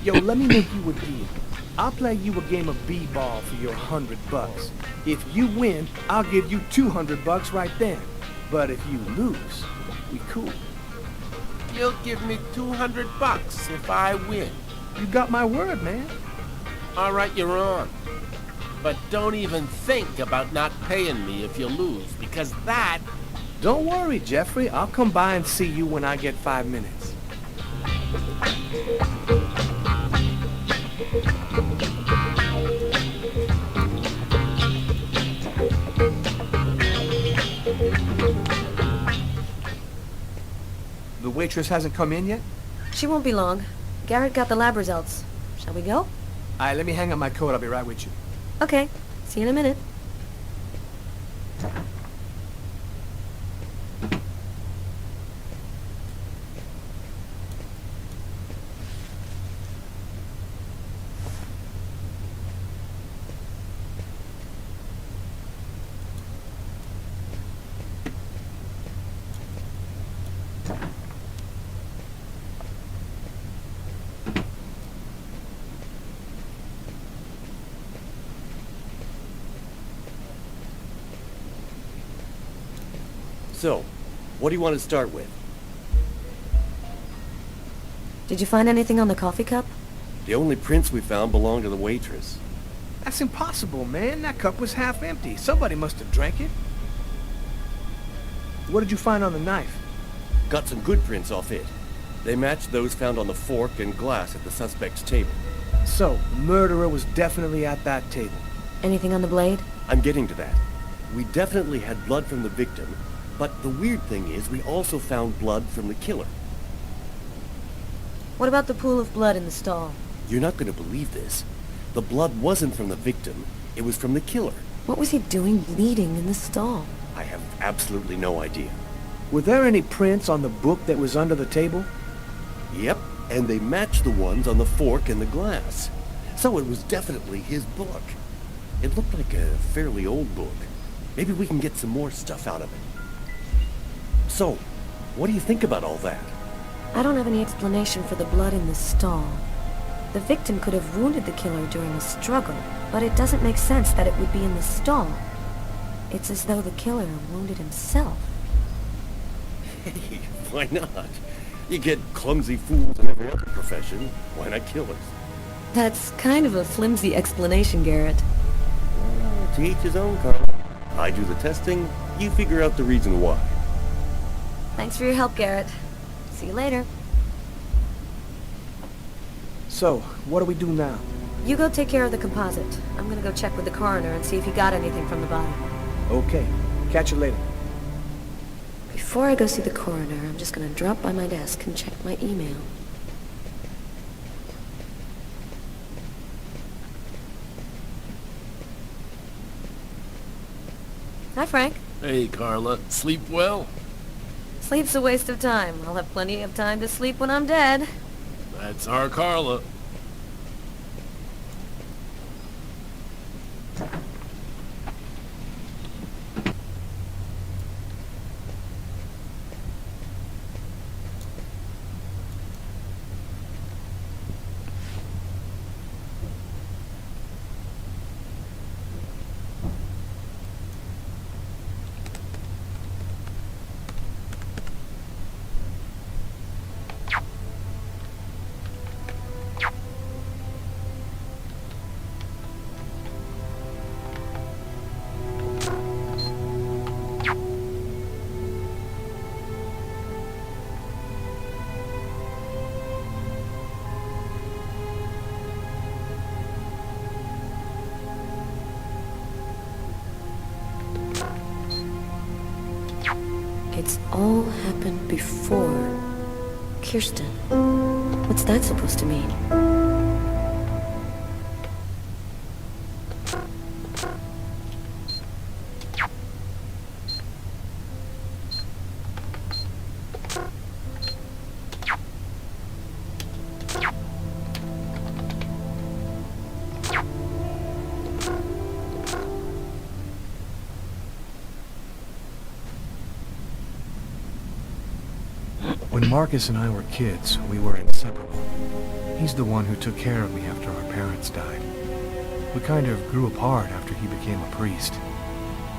Yo, let me make you a deal. I'll play you a game of b-ball for your $100. If you win, I'll give you $200 right then. But if you lose, we cool. You'll give me $200 if I win. You got my word, man. All right, you're on. But don't even think about not paying me if you lose, because that... Don't worry, Jeffrey. I'll come by and see you when I get 5 minutes. The waitress hasn't come in yet? She won't be long. Garrett got the lab results. Shall we go? Alright, let me hang up my coat. I'll be right with you. Okay. See you in a minute. So, what do you want to start with? Did you find anything on the coffee cup? The only prints we found belong to the waitress. That's impossible, man. That cup was half empty. Somebody must have drank it. What did you find on the knife? Got some good prints off it. They matched those found on the fork and glass at the suspect's table. So, the murderer was definitely at that table. Anything on the blade? I'm getting to that. We definitely had blood from the victim, but the weird thing is we also found blood from the killer. What about the pool of blood in the stall? You're not going to believe this. The blood wasn't from the victim, it was from the killer. What was he doing bleeding in the stall? I have absolutely no idea. Were there any prints on the book that was under the table? Yep, and they matched the ones on the fork and the glass. So it was definitely his book. It looked like a fairly old book. Maybe we can get some more stuff out of it. So, what do you think about all that? I don't have any explanation for the blood in the stall. The victim could have wounded the killer during a struggle, but it doesn't make sense that it would be in the stall. It's as though the killer wounded himself. Hey, why not? You get clumsy fools in every other profession. Why not killers? That's kind of a flimsy explanation, Garrett. To each his own, Carl. I do the testing, you figure out the reason why. Thanks for your help, Garrett. See you later. So, what do we do now? You go take care of the composite. I'm gonna go check with the coroner and see if he got anything from the body. Okay. Catch you later. Before I go see the coroner, I'm just gonna drop by my desk and check my email. Hi, Frank. Hey, Carla. Sleep well? Sleep's a waste of time. I'll have plenty of time to sleep when I'm dead. That's our Carla. It's all happened before. Kirsten. What's that supposed to mean? When Marcus and I were kids, we were inseparable. He's the one who took care of me after our parents died. We kind of grew apart after he became a priest.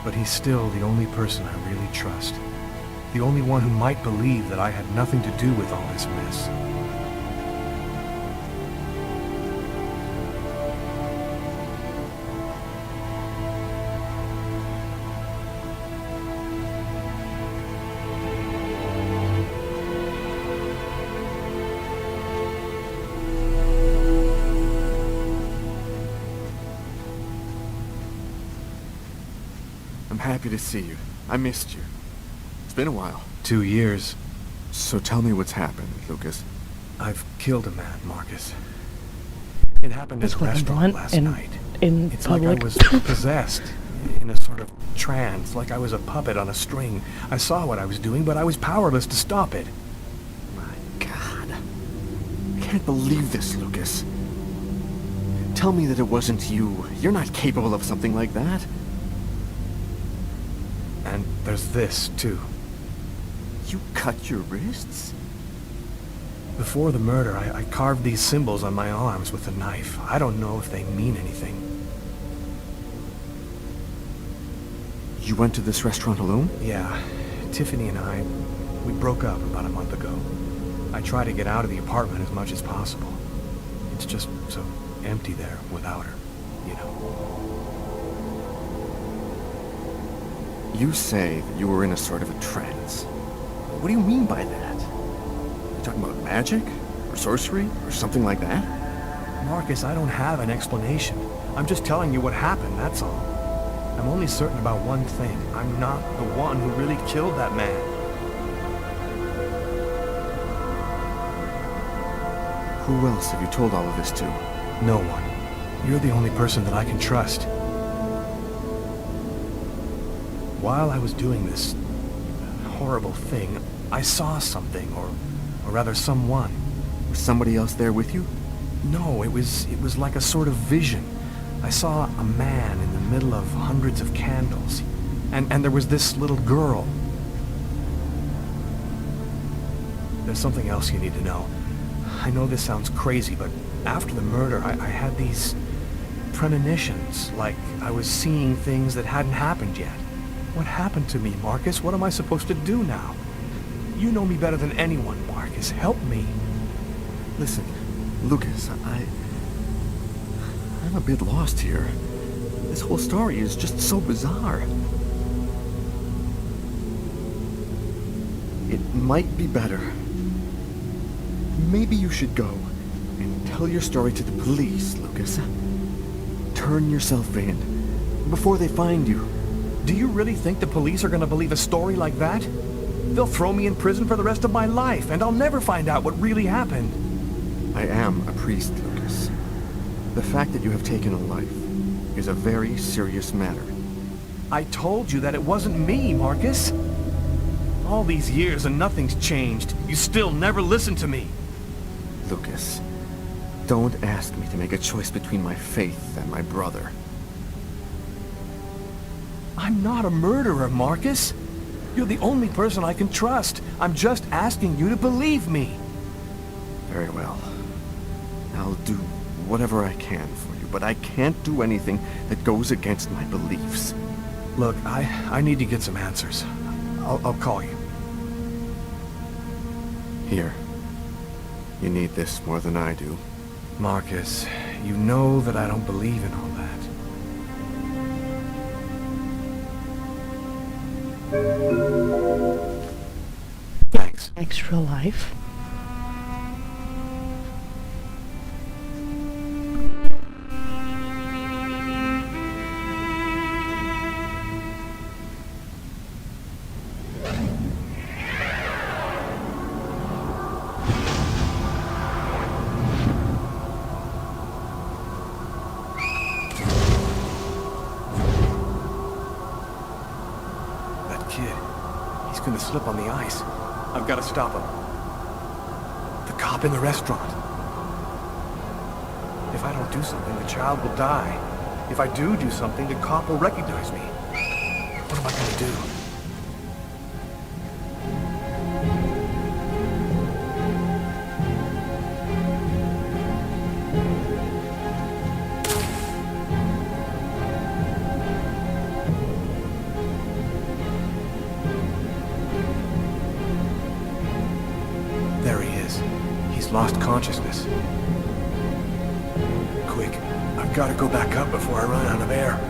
But he's still the only person I really trust. The only one who might believe that I had nothing to do with all this mess. I'm happy to see you. I missed you. It's been a while. 2 years. So tell me what's happened, Lucas. I've killed a man, Marcus. It happened at a restaurant last night. It's public. like I was possessed, in a sort of trance, like I was a puppet on a string. I saw what I was doing, but I was powerless to stop it. My God. I can't believe this, Lucas. Tell me that it wasn't you. You're not capable of something like that. And there's this, too. You cut your wrists? Before the murder, I carved these symbols on my arms with a knife. I don't know if they mean anything. You went to this restaurant alone? Yeah. Tiffany and I, we broke up about a month ago. I try to get out of the apartment as much as possible. It's just so empty there without her, you know. You say that you were in a sort of a trance. What do you mean by that? You talking about magic? Or sorcery? Or something like that? Marcus, I don't have an explanation. I'm just telling you what happened, that's all. I'm only certain about one thing. I'm not the one who really killed that man. Who else have you told all of this to? No one. You're the only person that I can trust. While I was doing this horrible thing, I saw something, or rather someone. Was somebody else there with you? No, it was like a sort of vision. I saw a man in the middle of hundreds of candles, and there was this little girl. There's something else you need to know. I know this sounds crazy, but after the murder, I had these premonitions, like I was seeing things that hadn't happened yet. What happened to me, Marcus? What am I supposed to do now? You know me better than anyone, Marcus. Help me. Listen, Lucas, I'm a bit lost here. This whole story is just so bizarre. It might be better. Maybe you should go and tell your story to the police, Lucas. Turn yourself in before they find you. Do you really think the police are gonna believe a story like that? They'll throw me in prison for the rest of my life, and I'll never find out what really happened. I am a priest, Lucas. The fact that you have taken a life is a very serious matter. I told you that it wasn't me, Marcus. All these years and nothing's changed. You still never listen to me. Lucas, don't ask me to make a choice between my faith and my brother. I'm not a murderer, Marcus. You're the only person I can trust. I'm just asking you to believe me. Very well. I'll do whatever I can for you, but I can't do anything that goes against my beliefs. Look, I need to get some answers. I'll call you. Here. You need this more than I do. Marcus, you know that I don't believe in all that. Thanks. Extra life. He's gonna slip on the ice. I've got to stop him. The cop in the restaurant. If I don't do something, the child will die. If I do something, the cop will recognize me. What am I gonna do? Lost consciousness. Quick, I've got to go back up before I run out of air.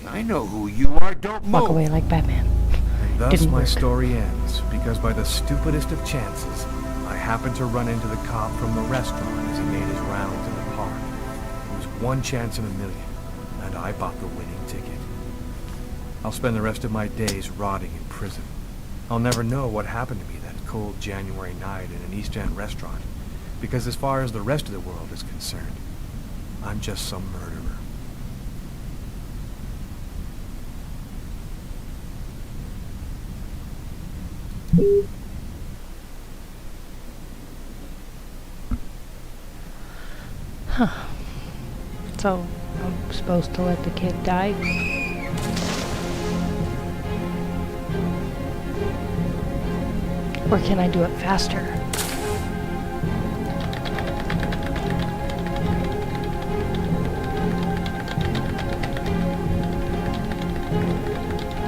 I know who you are, don't move. Walk away like Batman. And thus Didn't my work. story ends, because by the stupidest of chances, I happened to run into the cop from the restaurant as he made his rounds in the park. It was one chance in a million, and I bought the winning ticket. I'll spend the rest of my days rotting in prison. I'll never know what happened to me that cold January night in an East End restaurant, because as far as the rest of the world is concerned, I'm just some murderer. Huh. So, I'm supposed to let the kid die? Or can I do it faster?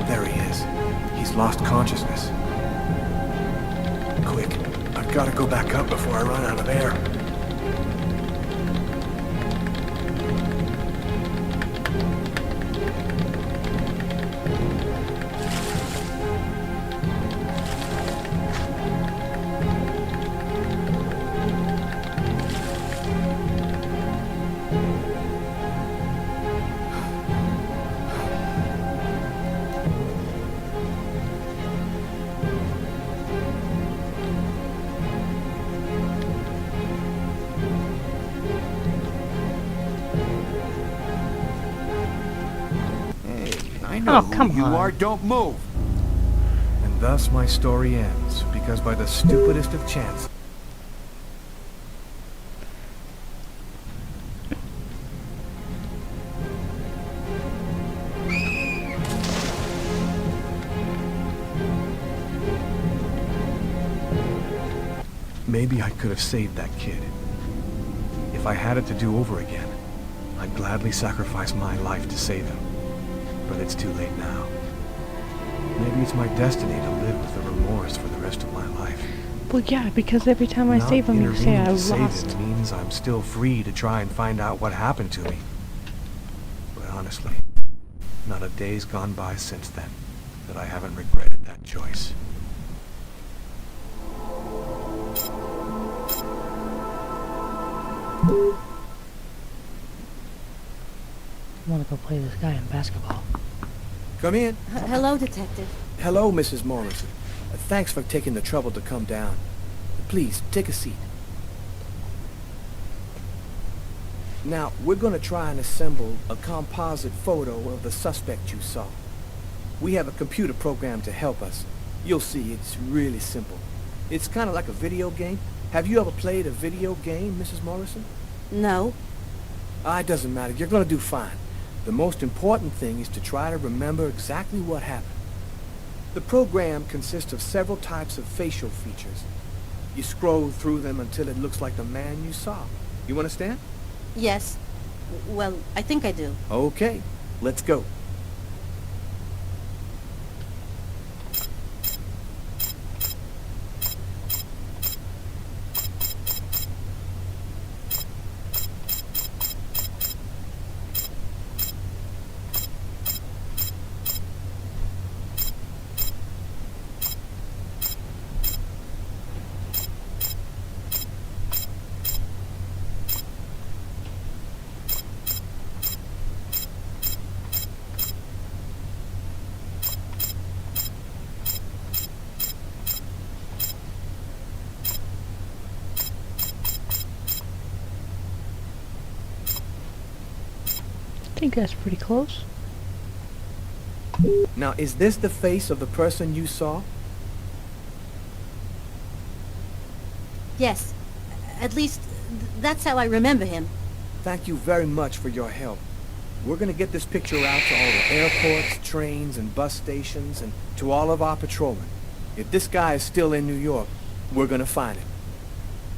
There he is. He's lost consciousness. Quick, I've got to go back up before I run out of air. know Oh, who come you on. are. Don't move. And thus my story ends, because by the stupidest of chances... Maybe I could have saved that kid. If I had it to do over again, I'd gladly sacrifice my life to save him. But it's too late now. Maybe it's my destiny to live with the remorse for the rest of my life. Well, yeah, because every time I Not save him, you say intervening I to save lost. him means I'm still free to try and find out what happened to me. But honestly, not a day's gone by since then that I haven't regretted that choice. I want to go play this guy in basketball. Come in. Hello, Detective. Hello, Mrs. Morrison. Thanks for taking the trouble to come down. Please, take a seat. Now, we're going to try and assemble a composite photo of the suspect you saw. We have a computer program to help us. You'll see, it's really simple. It's kind of like a video game. Have you ever played a video game, Mrs. Morrison? No. It doesn't matter. You're going to do fine. The most important thing is to try to remember exactly what happened. The program consists of several types of facial features. You scroll through them until it looks like the man you saw. You understand? Yes. Well, I think I do. Okay, let's go. I think that's pretty close. Now, is this the face of the person you saw? Yes. At least, that's how I remember him. Thank you very much for your help. We're going to get this picture out to all the airports, trains, and bus stations, and to all of our patrolmen. If this guy is still in New York, we're going to find him.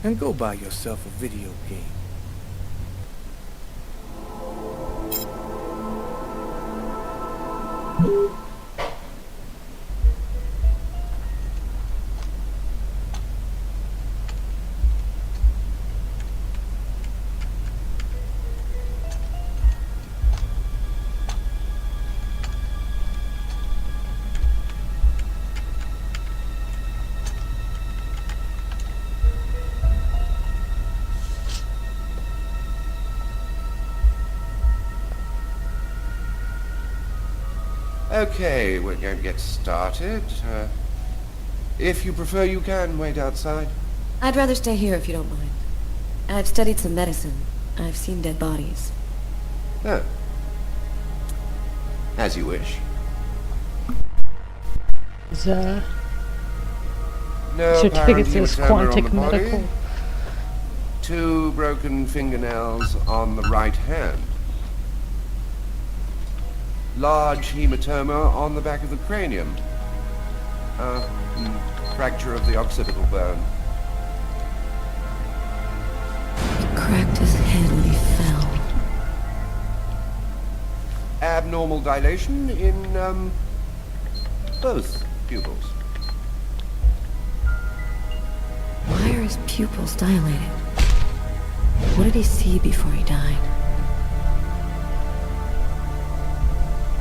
And go buy yourself a video game. Okay, we're going to get started. If you prefer, you can wait outside. I'd rather stay here if you don't mind. I've studied some medicine. I've seen dead bodies. Oh. As you wish. The No certificate apparent says hematoma on Quantic the body. Medical. 2 broken fingernails on the right hand. Large hematoma on the back of the cranium. Fracture of the occipital bone. He cracked his head when he fell. Abnormal dilation in, both pupils. Why are his pupils dilated? What did he see before he died?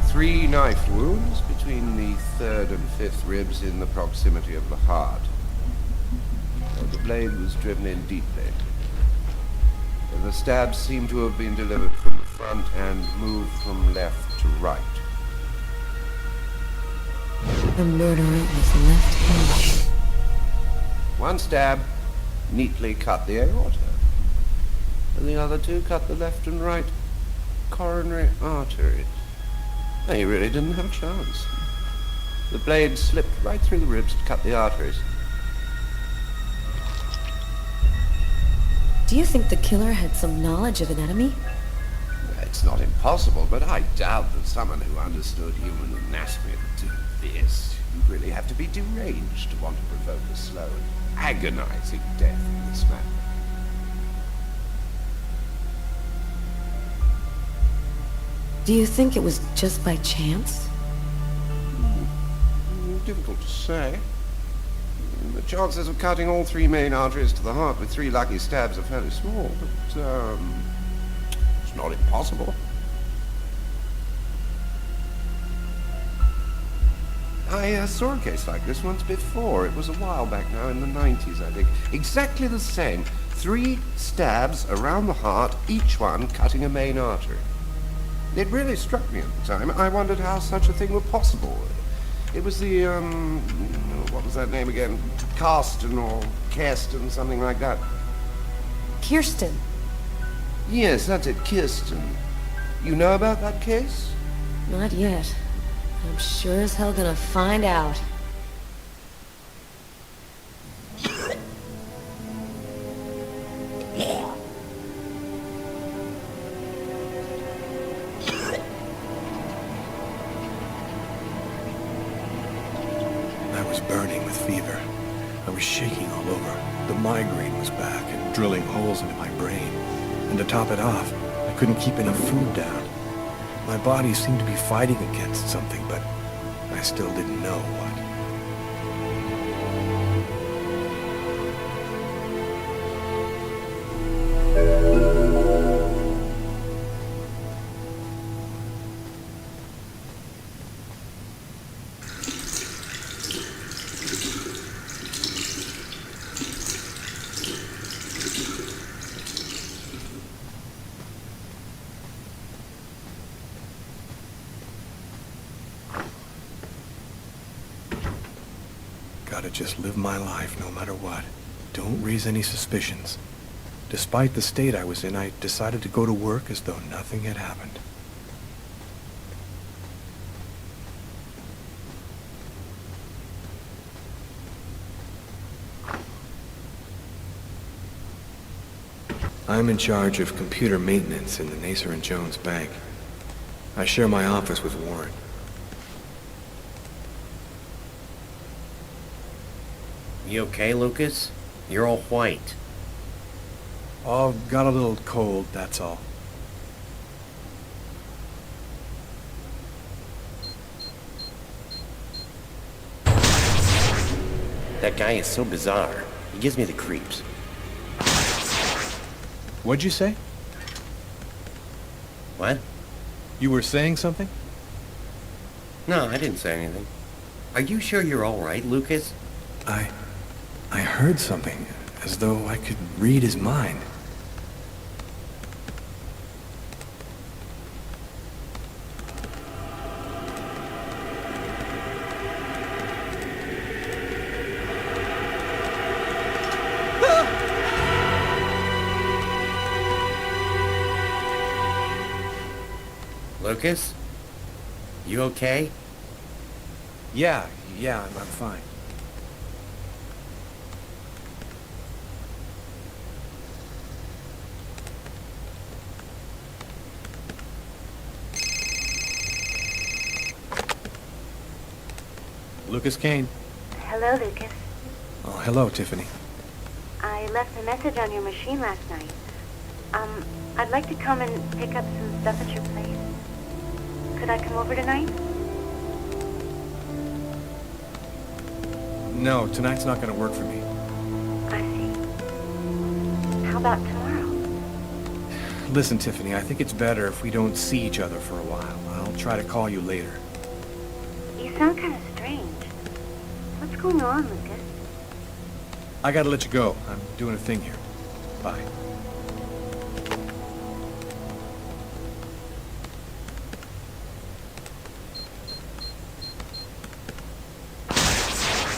3 knife wounds between the 3rd and 5th ribs in the proximity of the heart. The blade was driven in deeply. The stabs seem to have been delivered from the front and moved from left to right. The murderer was left-handed. 1 stab neatly cut the aorta, and the other 2 cut the left and right coronary arteries. He really didn't have a chance. The blade slipped right through the ribs to cut the arteries. Do you think the killer had some knowledge of anatomy? It's not impossible, but I doubt that someone who understood human anatomy would do this. You really have to be deranged to want to provoke a slow and agonizing death in this manner. Do you think it was just by chance? Difficult to say. The chances of cutting all 3 main arteries to the heart with 3 lucky stabs are fairly small, but, it's not impossible. I saw a case like this once before. It was a while back now, in the 90s, I think. Exactly the same. 3 stabs around the heart, each one cutting a main artery. It really struck me at the time. I wondered how such a thing were possible. It was the, what was that name again? Karsten or Kirsten, something like that. Kirsten. Yes, that's it, Kirsten. You know about that case? Not yet. I'm sure as hell gonna find out. I was burning with fever. I was shaking all over. The migraine was back and drilling holes into my brain. And to top it off, I couldn't keep enough food down. My body seemed to be fighting against something, but I still didn't know what. Gotta just live my life no matter what. Don't raise any suspicions. Despite the state I was in, I decided to go to work as though nothing had happened. I'm in charge of computer maintenance in the Nacer and Jones Bank. I share my office with Warren. You okay, Lucas? You're all white. Oh, got a little cold, that's all. That guy is so bizarre. He gives me the creeps. What'd you say? What? You were saying something? No, I didn't say anything. Are you sure you're all right, Lucas? I heard something, as though I could read his mind. Lucas? You okay? Yeah, I'm fine. Lucas Kane. Hello, Lucas. Oh, hello, Tiffany. I left a message on your machine last night. I'd like to come and pick up some stuff at your place. Could I come over tonight? No, tonight's not gonna work for me. I see. How about tomorrow? Listen, Tiffany, I think it's better if we don't see each other for a while. I'll try to call you later. You sound kind of strange. What's going on, Lucas? I gotta let you go. I'm doing a thing here. Bye.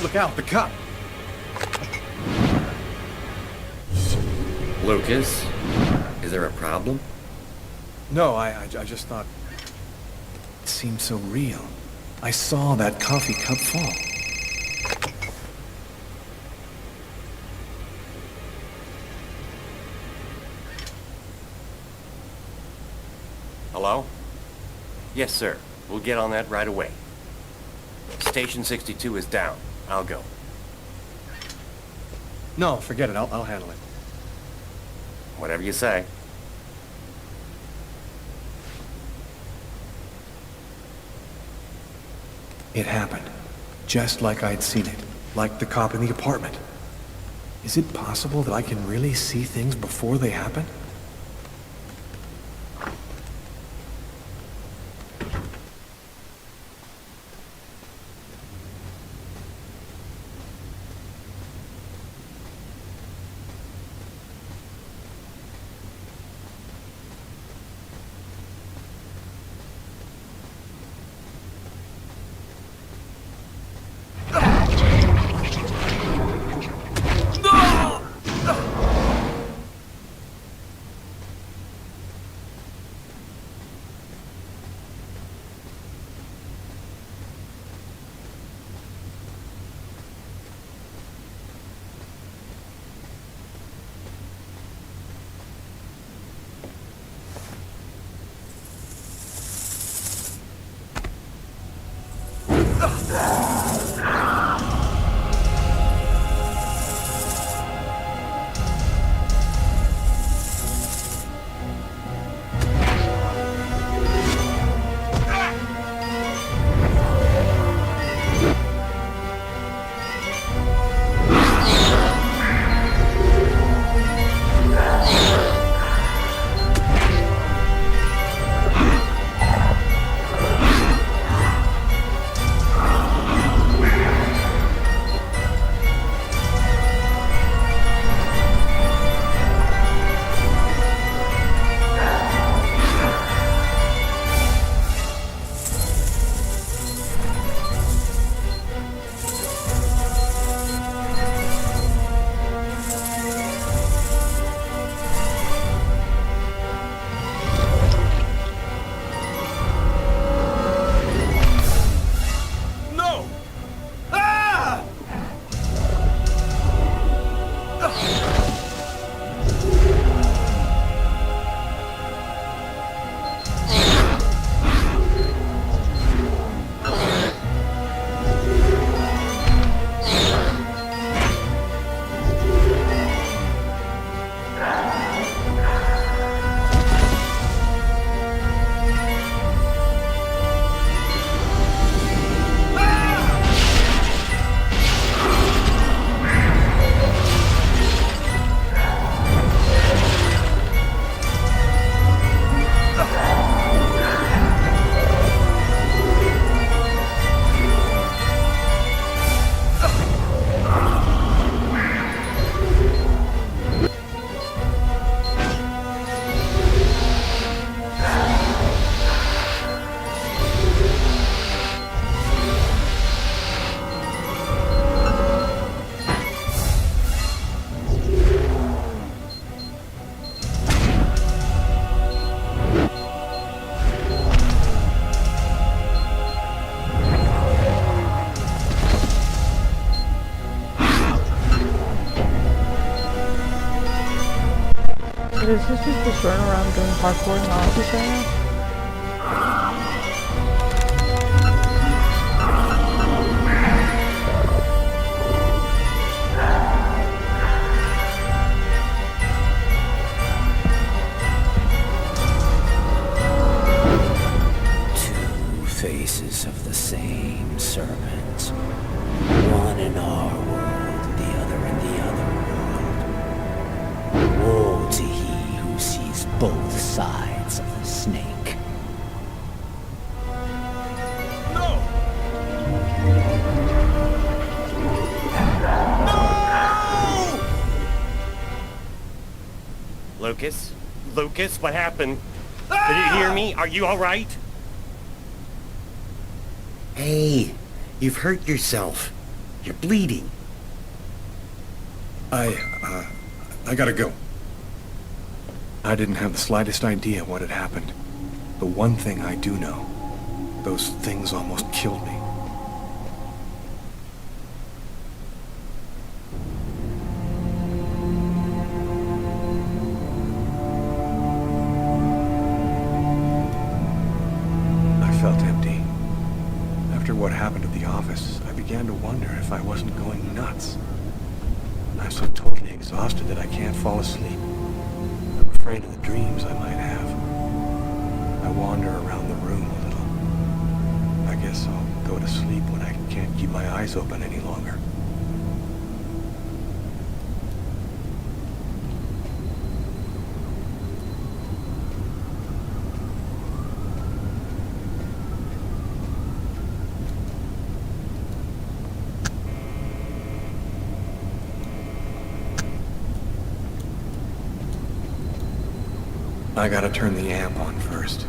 Look out, the cop! Lucas? Is there a problem? No, I just thought... It seemed so real. I saw that coffee cup fall. Hello? Yes, sir. We'll get on that right away. Station 62 is down. I'll go. No, forget it. I'll handle it. Whatever you say. It happened. Just like I'd seen it. Like the cop in the apartment. Is it possible that I can really see things before they happen? Is this just running around doing parkour in the office right now? Two faces of the same serpent. One in our world, the other in the other world. Woe to he who sees both sides of the snake. Lucas? Lucas, what happened? Did you hear me? Are you all right? Hey, you've hurt yourself. You're bleeding. I gotta go. I didn't have the slightest idea what had happened. The one thing I do know Those things almost killed me. I felt empty. After what happened at the office, I began to wonder if I wasn't going nuts. I'm so totally exhausted that I can't fall asleep. I'm afraid of the dreams I might have. I wander around the room a little. I guess I'll go to sleep when I can't keep my eyes open any longer. I gotta turn the amp on first.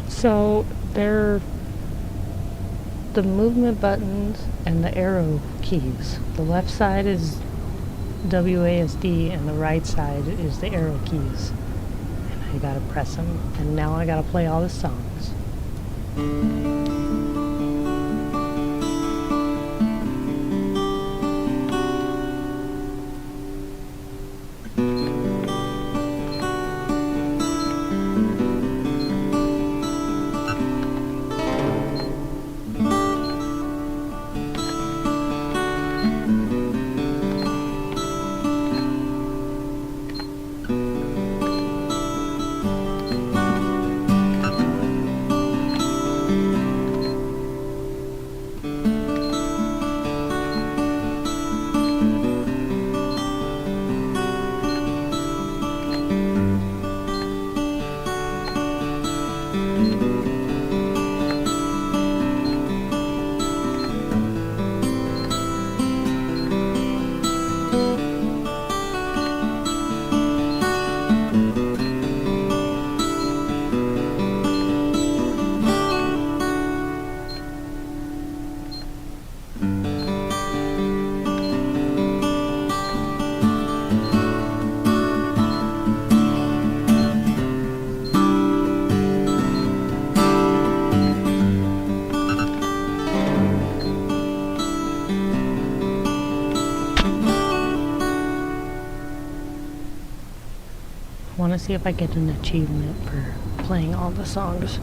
So they're the movement buttons and the arrow keys. The left side is WASD and the right side is the arrow keys. And I gotta press them, and now I gotta play all the songs. to see if I get an achievement for playing all the songs.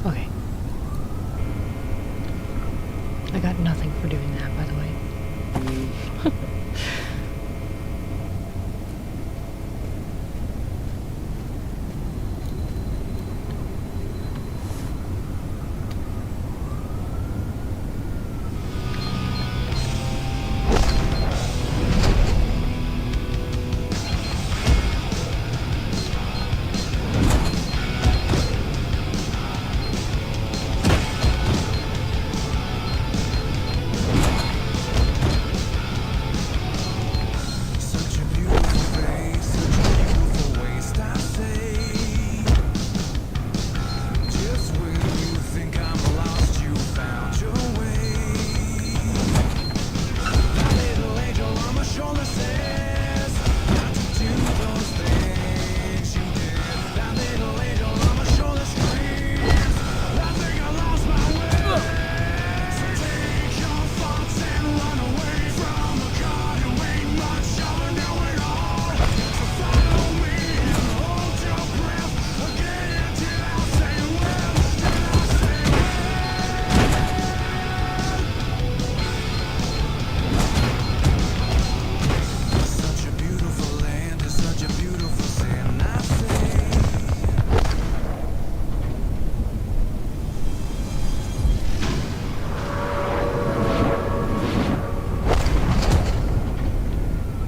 Okay. I got nothing for doing that, by the way.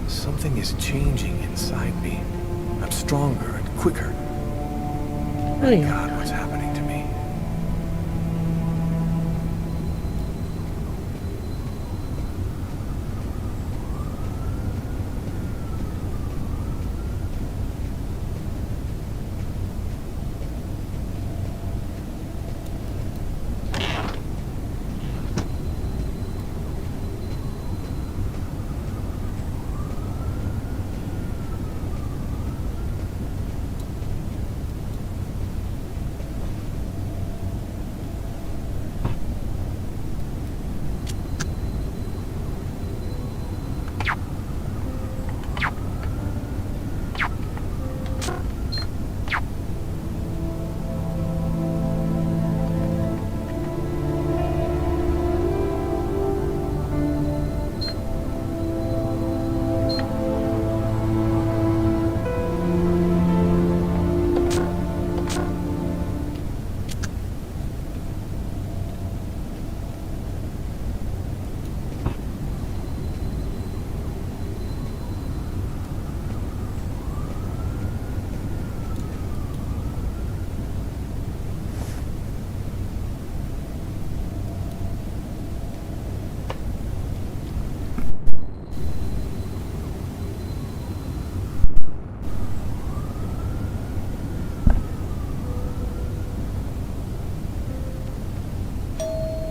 Something is changing inside me. I'm stronger and quicker. Oh, yeah. God, what's happening to me?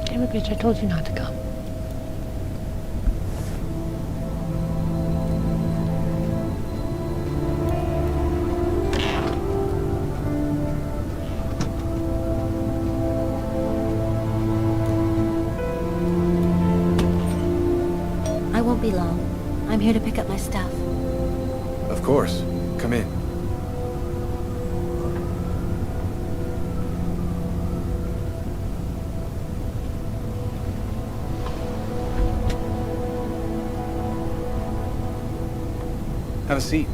Damn it, bitch, I told you not to come. I won't be long. I'm here to pick up my stuff. Of course. Come in. Have have a seat.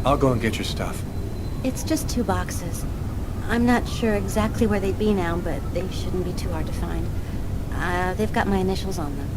I'll go and get your stuff. It's just 2 boxes. I'm not sure exactly where they'd be now, but they shouldn't be too hard to find. They've got my initials on them.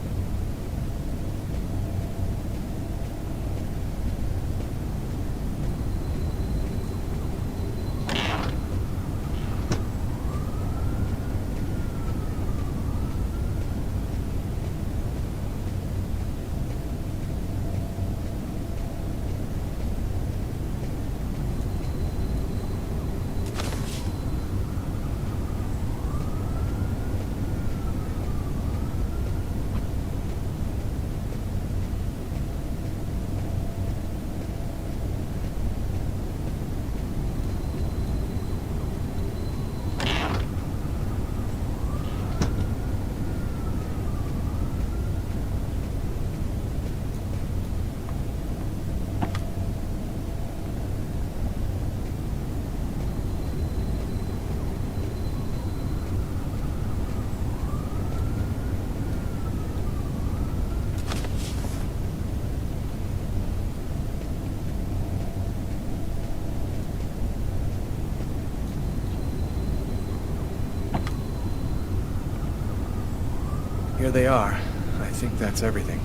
Here they are. I think that's everything.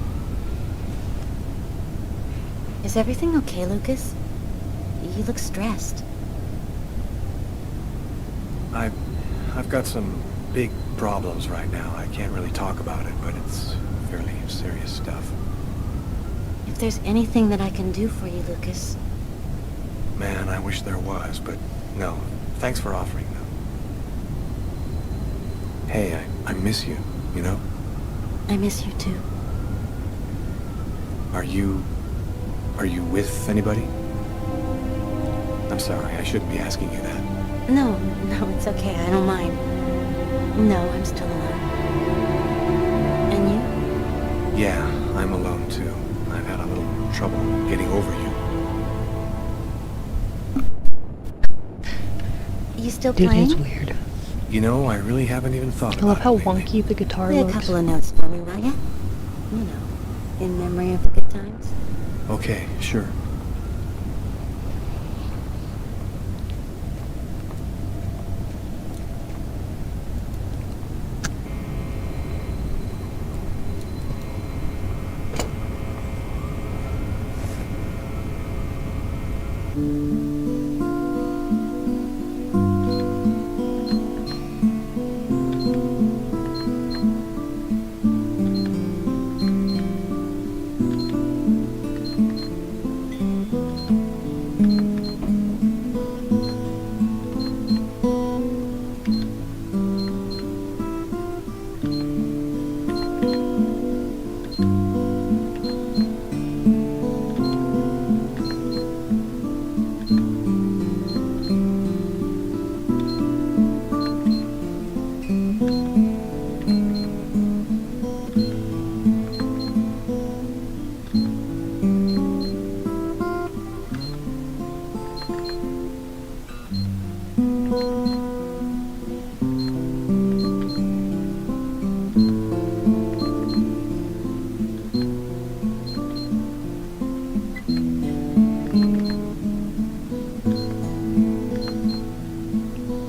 Is everything okay, Lucas? You look stressed. I've got some big problems right now. I can't really talk about it, but it's fairly serious stuff. If there's anything that I can do for you, Lucas. Man, I wish there was, but no. Thanks for offering, though. Hey, I miss you, you know? I miss you too. Are you with anybody? I'm sorry, I shouldn't be asking you that. No, it's okay. I don't mind. No, I'm still alone. And you? Yeah, I'm alone too. I've had a little trouble getting over you. You still Dude, playing? it's weird. You know, I really haven't even thought I love about how it lately. wonky the guitar Play a looks. couple of notes for me, will ya? You know, in memory of the good times. Okay, sure.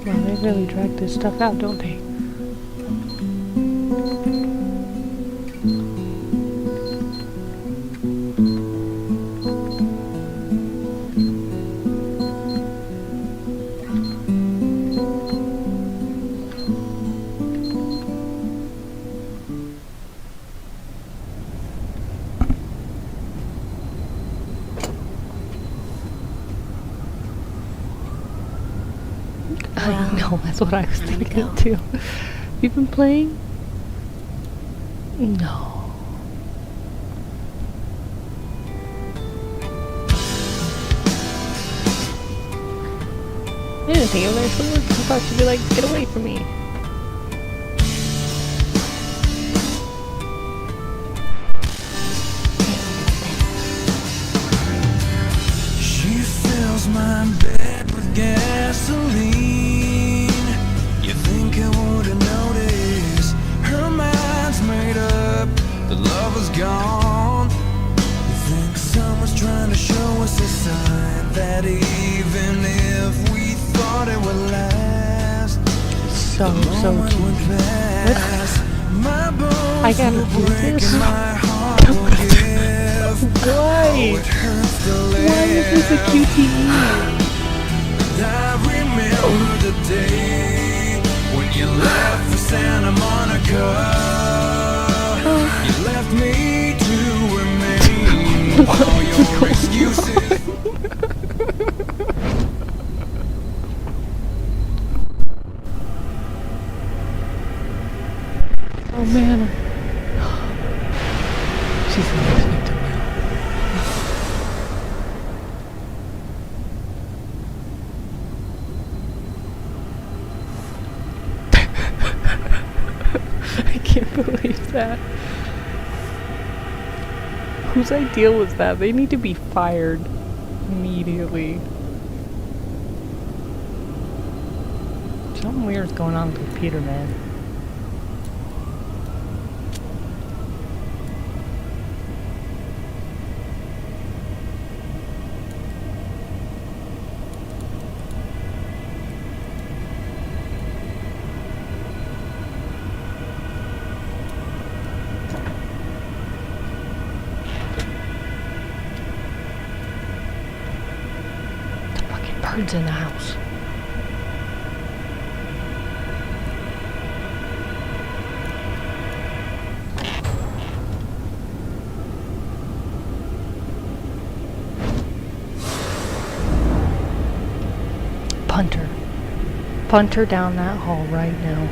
Wow, they really drag this stuff out, don't they? I know, that's what I was thinking too. You've been playing? No. I didn't think it would actually work. I thought she'd be like, get away from me. my bed with gasoline. You think I would've noticed? Her mind's made up, the love is gone. You think someone's trying to show us a sign that even if we thought it would last, so cute. I gotta do this. Why? Why is this a QTE? I remember the day when you left for Santa Monica. You left me to remain. All your excuses. Oh man. She's listening to me. I can't believe that. Whose idea was that? They need to be fired immediately. Something weird's going on with the computer, man. Birds in the house. Punter. Punter down that hall right now.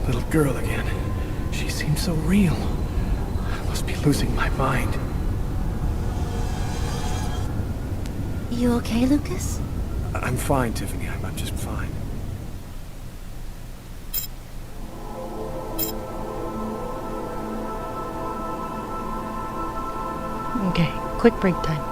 Little girl again. She seems so real. I must be losing my mind. You okay, Lucas? I'm fine, Tiffany. I'm just fine. Okay, quick break time.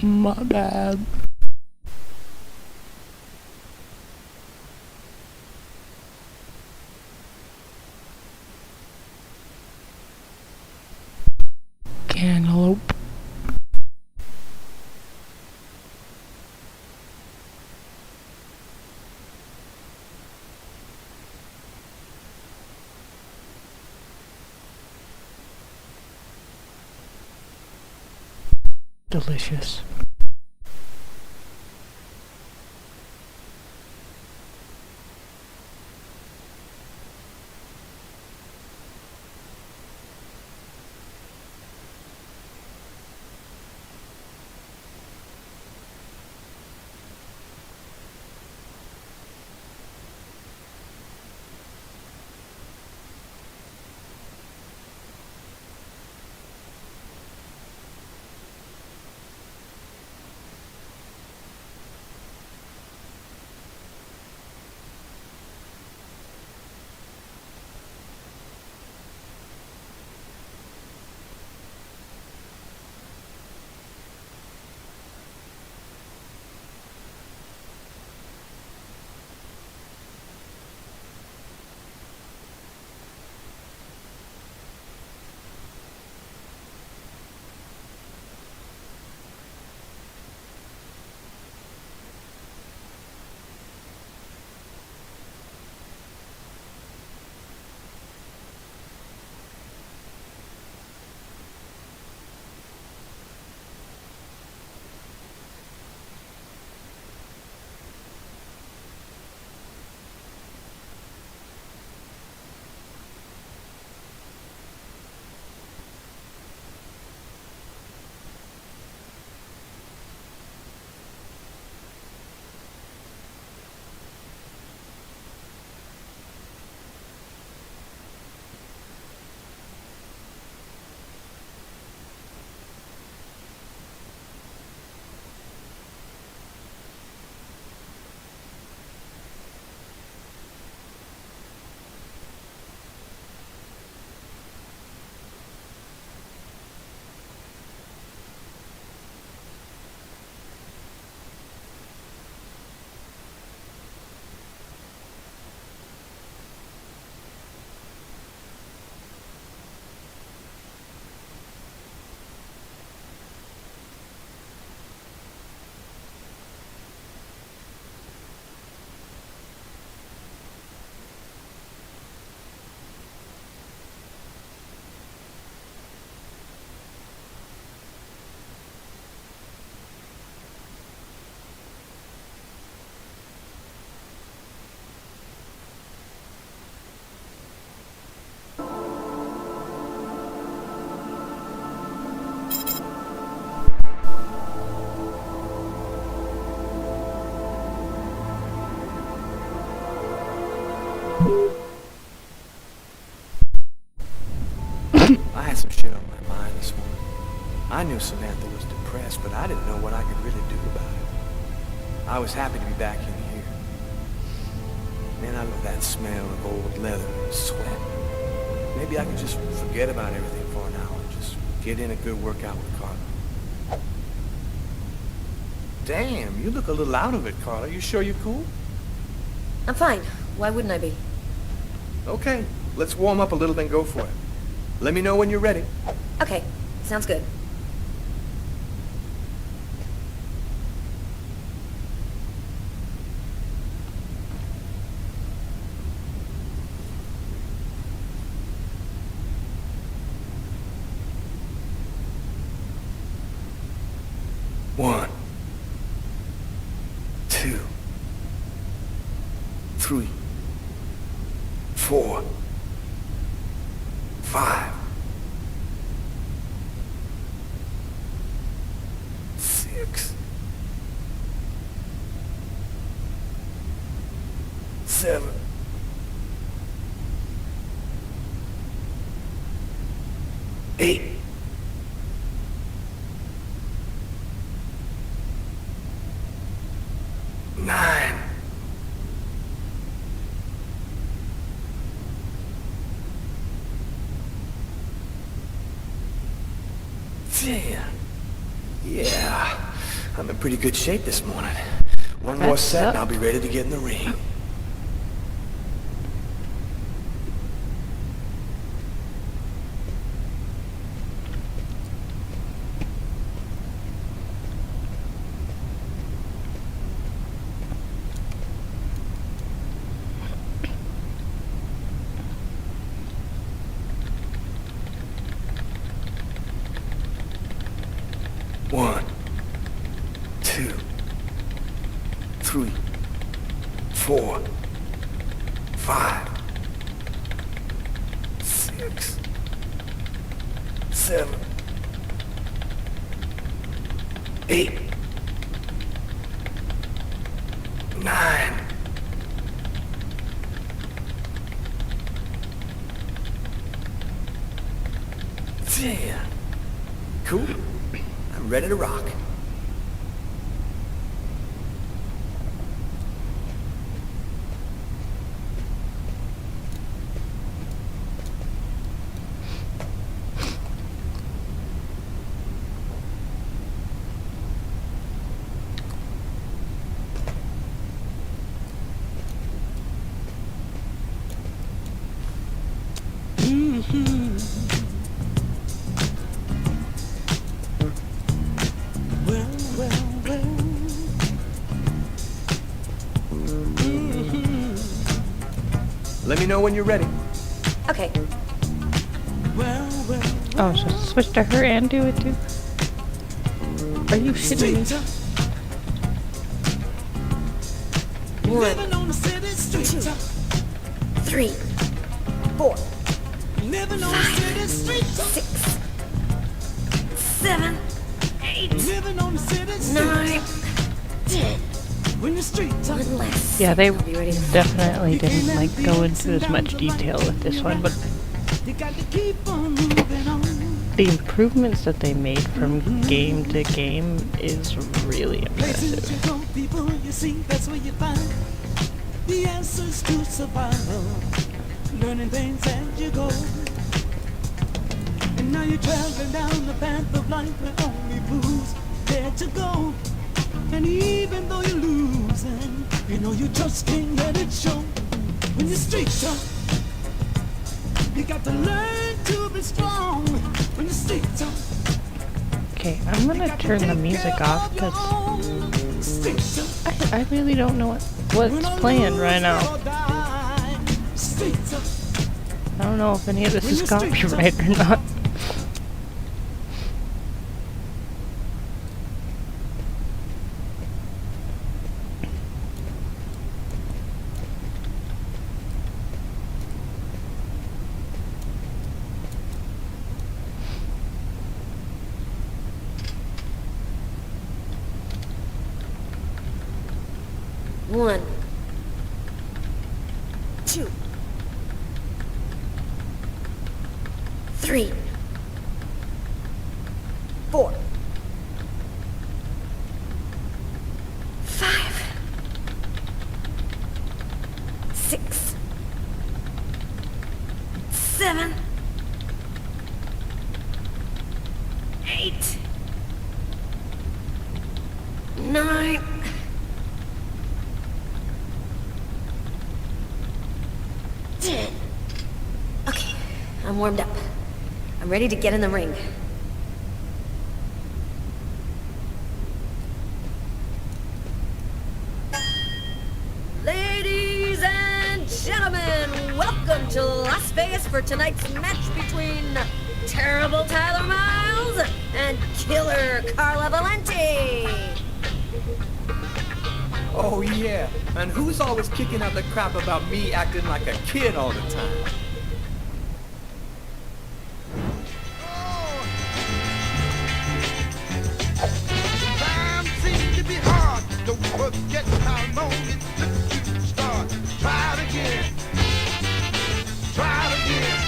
My bad. Cantaloupe. Delicious. I had some shit on my mind this morning. I knew Samantha was depressed, but I didn't know what I could really do about it. I was happy to be back in here. Man, I love that smell of old leather and sweat. Maybe I could just forget about everything for an hour and just get in a good workout with Carla. Damn, you look a little out of it, Carla. You sure you're cool? I'm fine. Why wouldn't I be? Okay, let's warm up a little, then go for it. Let me know when you're ready. Okay, sounds good. One, two, three, 4, 5, 6, 7, 8, 9, 10. Yeah. I'm in pretty good shape this morning. One more That's set and up. I'll be ready to get in the ring. One, two, three, 4, 5, 6, 7, 8, 9. Yeah. Cool. I'm ready to rock. Let me know when you're ready. Okay. Oh, so switch to her and do it too? Are you shitting me? 1, 2, 3, 4, 5, 6, 7, 8, 9, 10. One less. Yeah, they I'll be ready to definitely didn't like go into as much detail with this one, but the improvements that they made from game to game is really impressive. People, you see, that's where you find the answers to survival. Learning things as you go. And now you're traveling down the path of life with only blues there to go. And even though you're losing, you know you just can't let it show. When you're street tough, you got to learn to be strong. When you're street tough. Okay, I'm gonna turn the music off because I really don't know what's playing right now. I don't know if any of this is copyright or not. One, 2, 3, 4, 5, 6, 7, 8, 9. Okay, I'm warmed up. I'm ready to get in the ring. Ladies and gentlemen, welcome to Las Vegas for tonight's match between Terrible Tyler Miles and Killer Carla Valenti. Oh yeah, and who's always kicking out the crap about me acting like a kid all the time? Time seems to be hard. Don't forget how long it took you to start. Try it again. Try it again.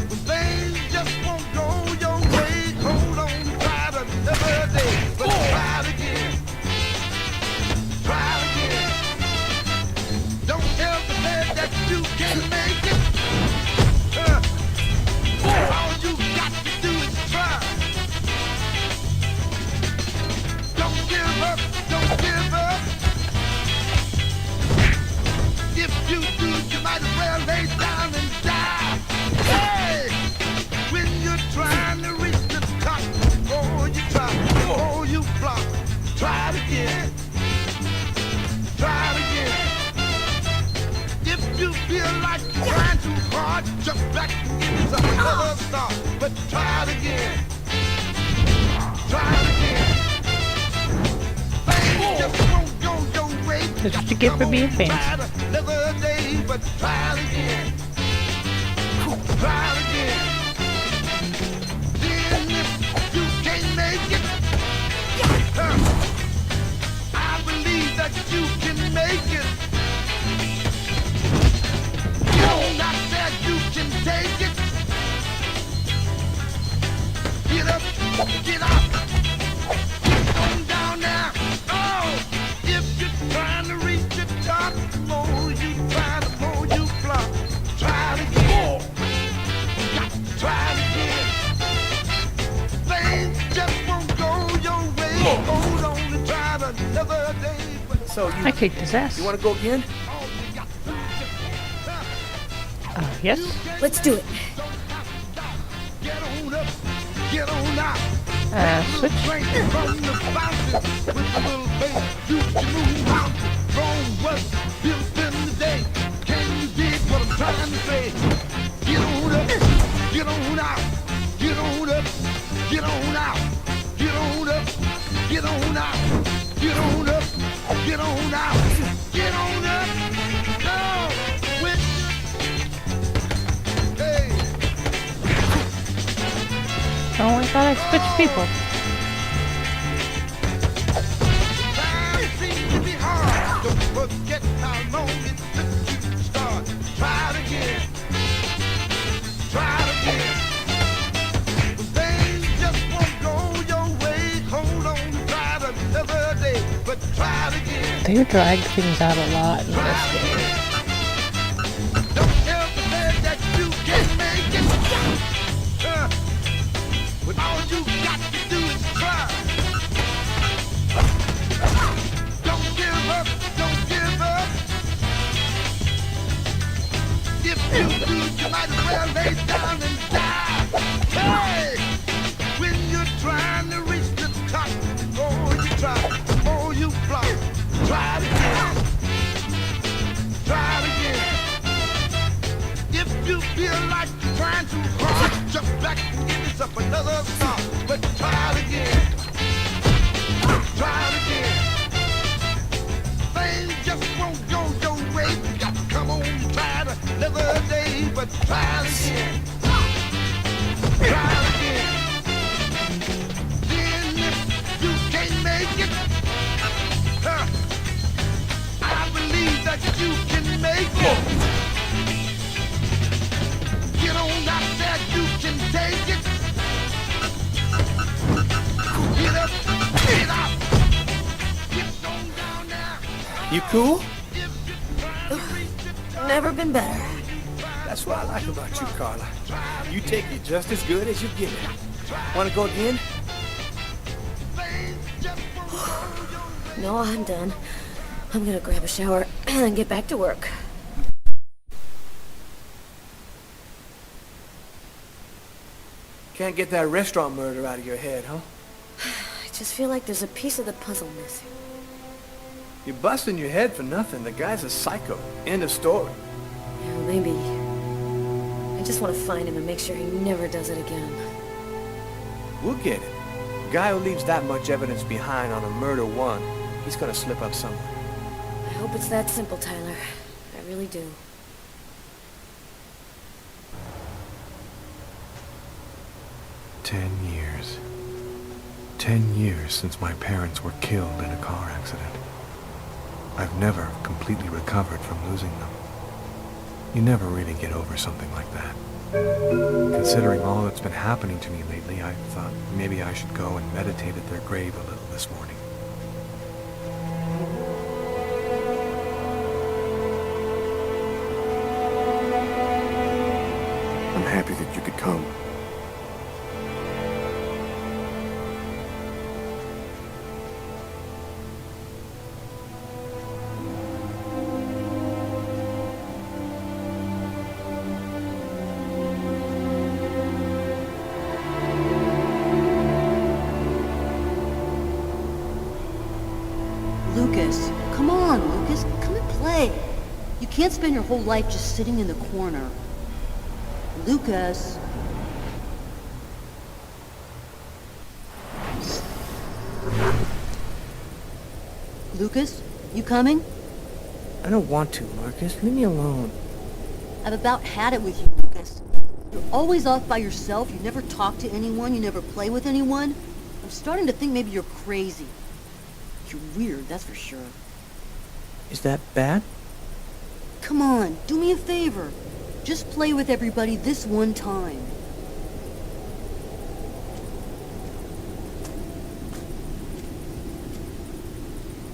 When things just won't go your way, hold on, try it another day. But try it again. Try it again. Don't ever say that you can make it. heart, jump back and give yourself another start. But try it again. Try it again. Things just won't go your way. That's what you get for being fans. Try it another day, but try it again. Try it again. Then if you can't make it, I believe that you can make it. Not that you can take it. Get up, get up, get on down now. Oh, if you're trying to reach the top, the more you try, the more you flop. Try it again. Got to try it again. Things just won't go your way. Hold on and try it another day. So I kicked his ass. You want to go again? Yes? Let's do it. Get on up, get on out. Switch. From the fountain with a little bass, you can move out. Rome was built in the day. Can you dig what I'm trying to say? Get on up, get on out. Get on up, get on out. Get on up, get on out. Get on up, get on out. Get on up. No, with Oh, I thought I switched people. Time seems to be hard. Don't forget how long it took you to start. Try it again. Try it again. When things just won't go your way, hold on to try it another day. But try it again. They drag things out a lot in this game. Don't ever say that you can make it. When all you got to do is try. Don't give up, don't give up. If you do, you might as well lay down and die. Hey! When you're trying to reach the top, the more you try, the more you flop. Try it again. Try it again. If you feel like you're trying too hard, jump back and give yourself another start. But try it again. Try it again. Things just won't go your way. You got to come on and try it another day. But try it again. Try it again. Then if you can't make it, I believe that you can make it. Get on out there, you can take it. Get up, get up. Get on down now. You cool? Never been better. That's what I like about you, Carla. You take it just as good as you give it. Want to go again? No, I'm done. I'm gonna grab a shower and get back to work. Can't get that restaurant murder out of your head, huh? I just feel like there's a piece of the puzzle missing. You're busting your head for nothing. The guy's a psycho. End of story. Yeah, maybe. I just want to find him and make sure he never does it again. We'll get it. A guy who leaves that much evidence behind on a murder one, he's gonna slip up somewhere. I hope it's that simple, Tyler. I really do. Years. 10 years since my parents were killed in a car accident. I've never completely recovered from losing them. You never really get over something like that. Considering all that's been happening to me lately, I thought maybe I should go and meditate at their grave a little this morning. I'm happy that you could come. Lucas, come on, Lucas. Come and play. You can't spend your whole life just sitting in the corner. Lucas. Lucas, you coming? I don't want to, Marcus. Leave me alone. I've about had it with you, Lucas. You're always off by yourself. You never talk to anyone. You never play with anyone. I'm starting to think maybe you're crazy. You're weird, that's for sure. Is that bad? Come on, do me a favor. Just play with everybody this one time.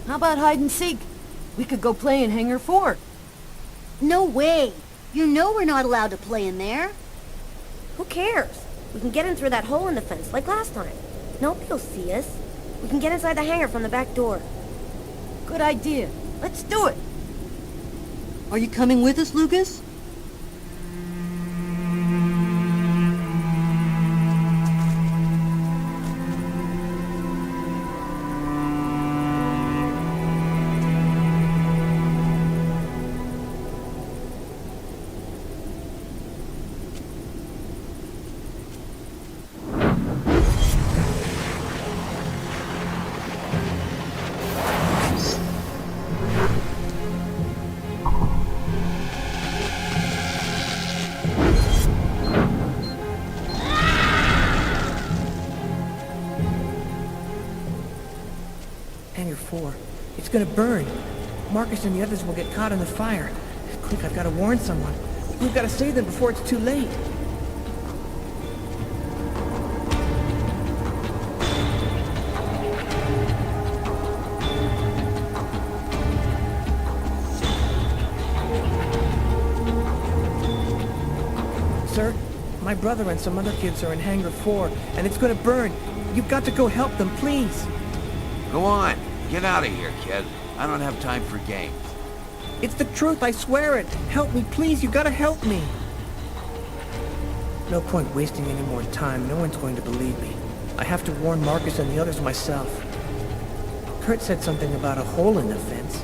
How about hide and seek? We could go play in Hangar 4. No way. You know we're not allowed to play in there. Who cares? We can get in through that hole in the fence like last time. Nobody'll see us. We can get inside the hangar from the back door. Good idea. Let's do it. Are you coming with us, Lucas? Hangar 4. It's gonna burn. Marcus and the others will get caught in the fire. Quick, I've gotta warn someone. We've gotta save them before it's too late. Sir, my brother and some other kids are in Hangar 4, and it's gonna burn. You've got to go help them, please. Go on. Get out of here, kid. I don't have time for games. It's the truth, I swear it. Help me, please. You gotta help me. No point wasting any more time. No one's going to believe me. I have to warn Marcus and the others myself. Kurt said something about a hole in the fence.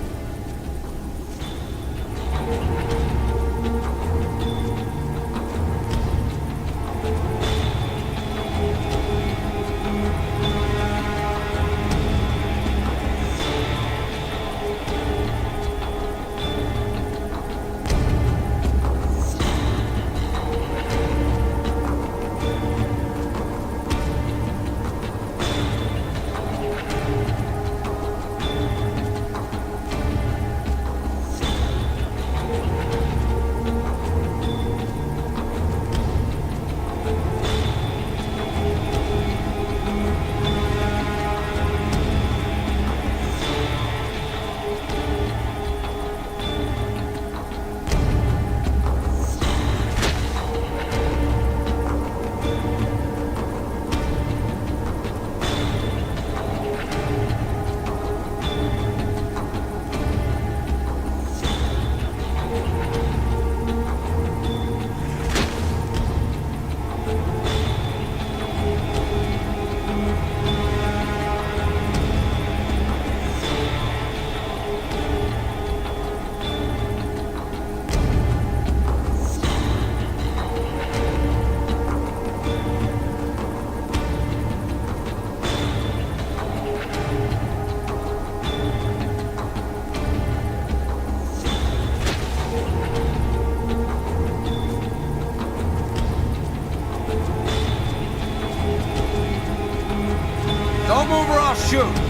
Don't move or I'll shoot.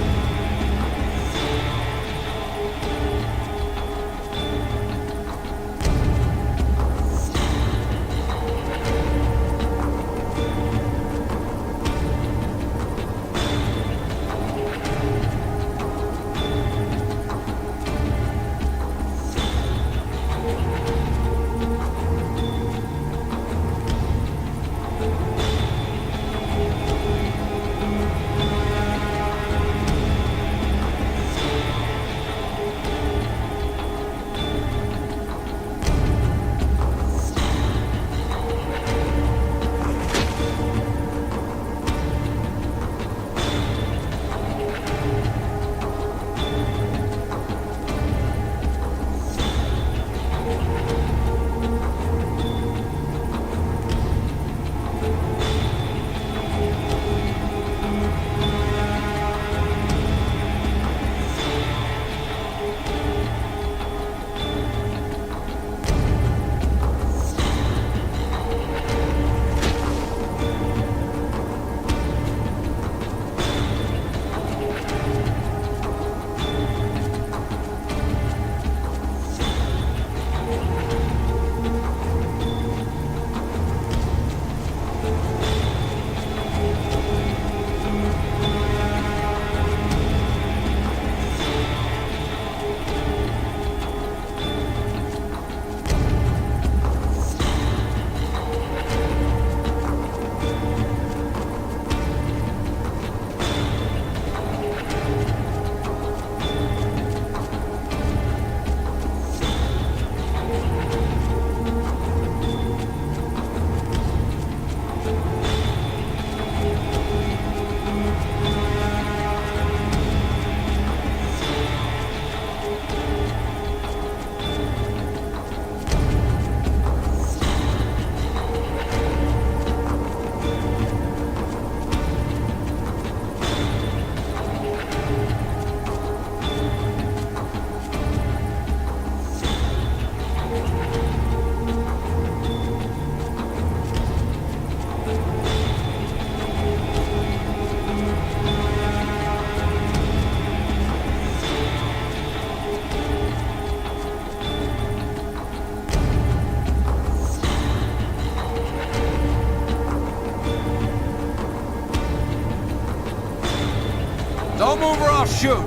Don't move or I'll shoot. Oh,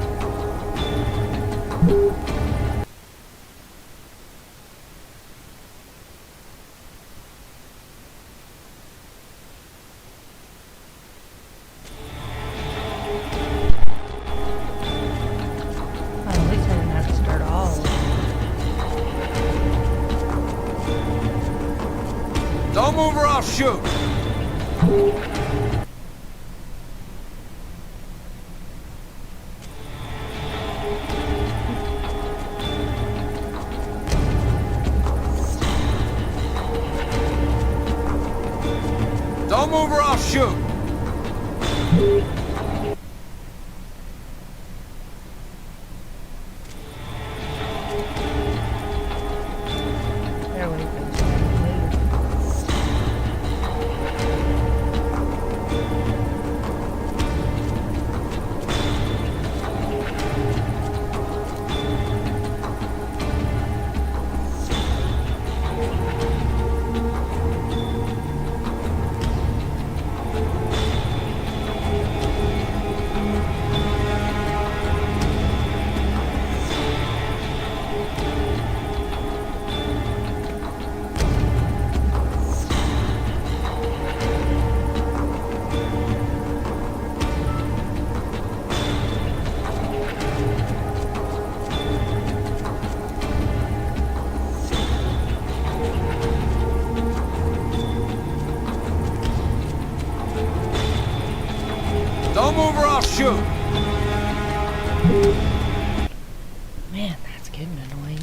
at least I didn't have to start all over. Don't move or I'll shoot. Don't move or I'll shoot. There we go. Don't move or I'll shoot. Man, that's getting annoying.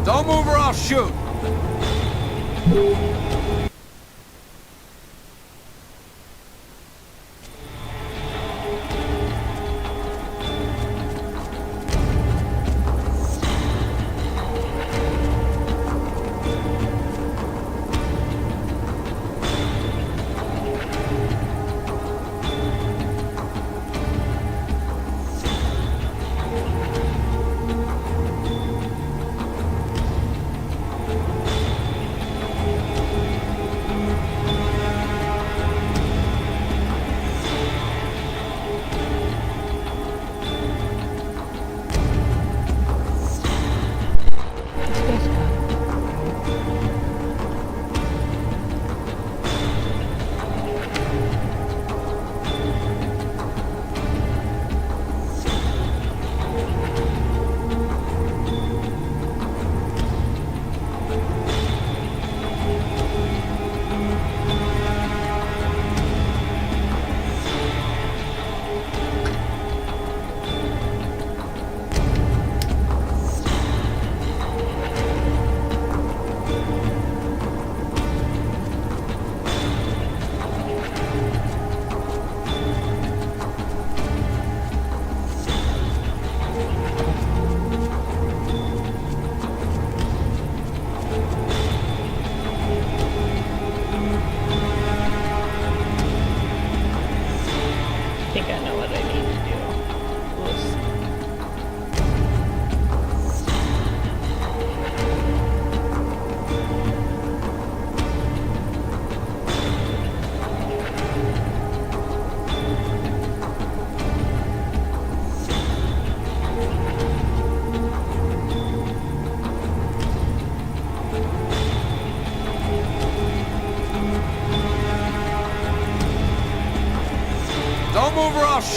Don't move or I'll shoot.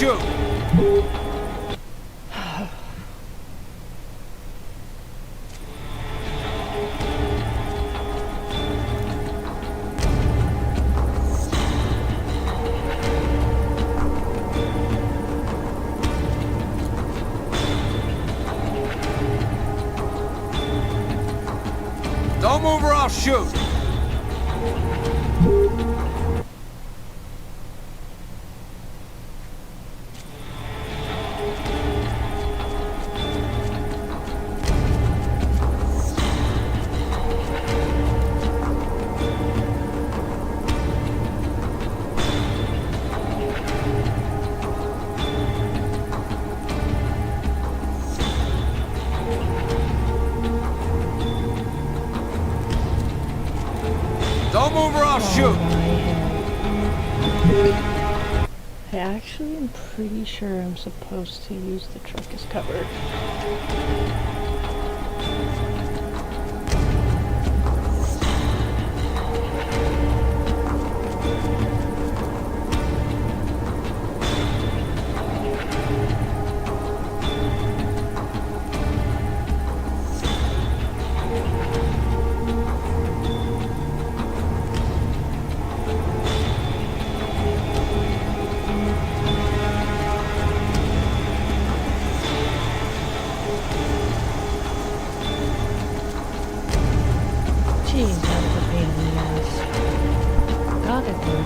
shoot! Don't move or I'll shoot! Don't move or I'll shoot! I actually am pretty sure I'm supposed to use the truck as cover. Jeez, that was a pain in the ass. Got it though.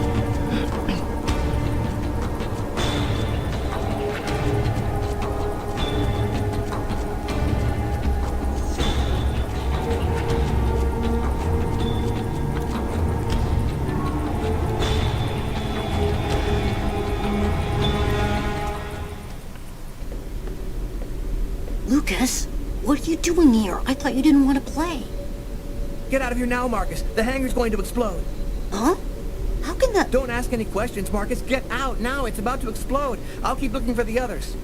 Lucas, what are you doing here? I thought you didn't want to play. Get out of here now, Marcus. The hangar's going to explode. Huh? How can that... Don't ask any questions, Marcus. Get out now. It's about to explode. I'll keep looking for the others.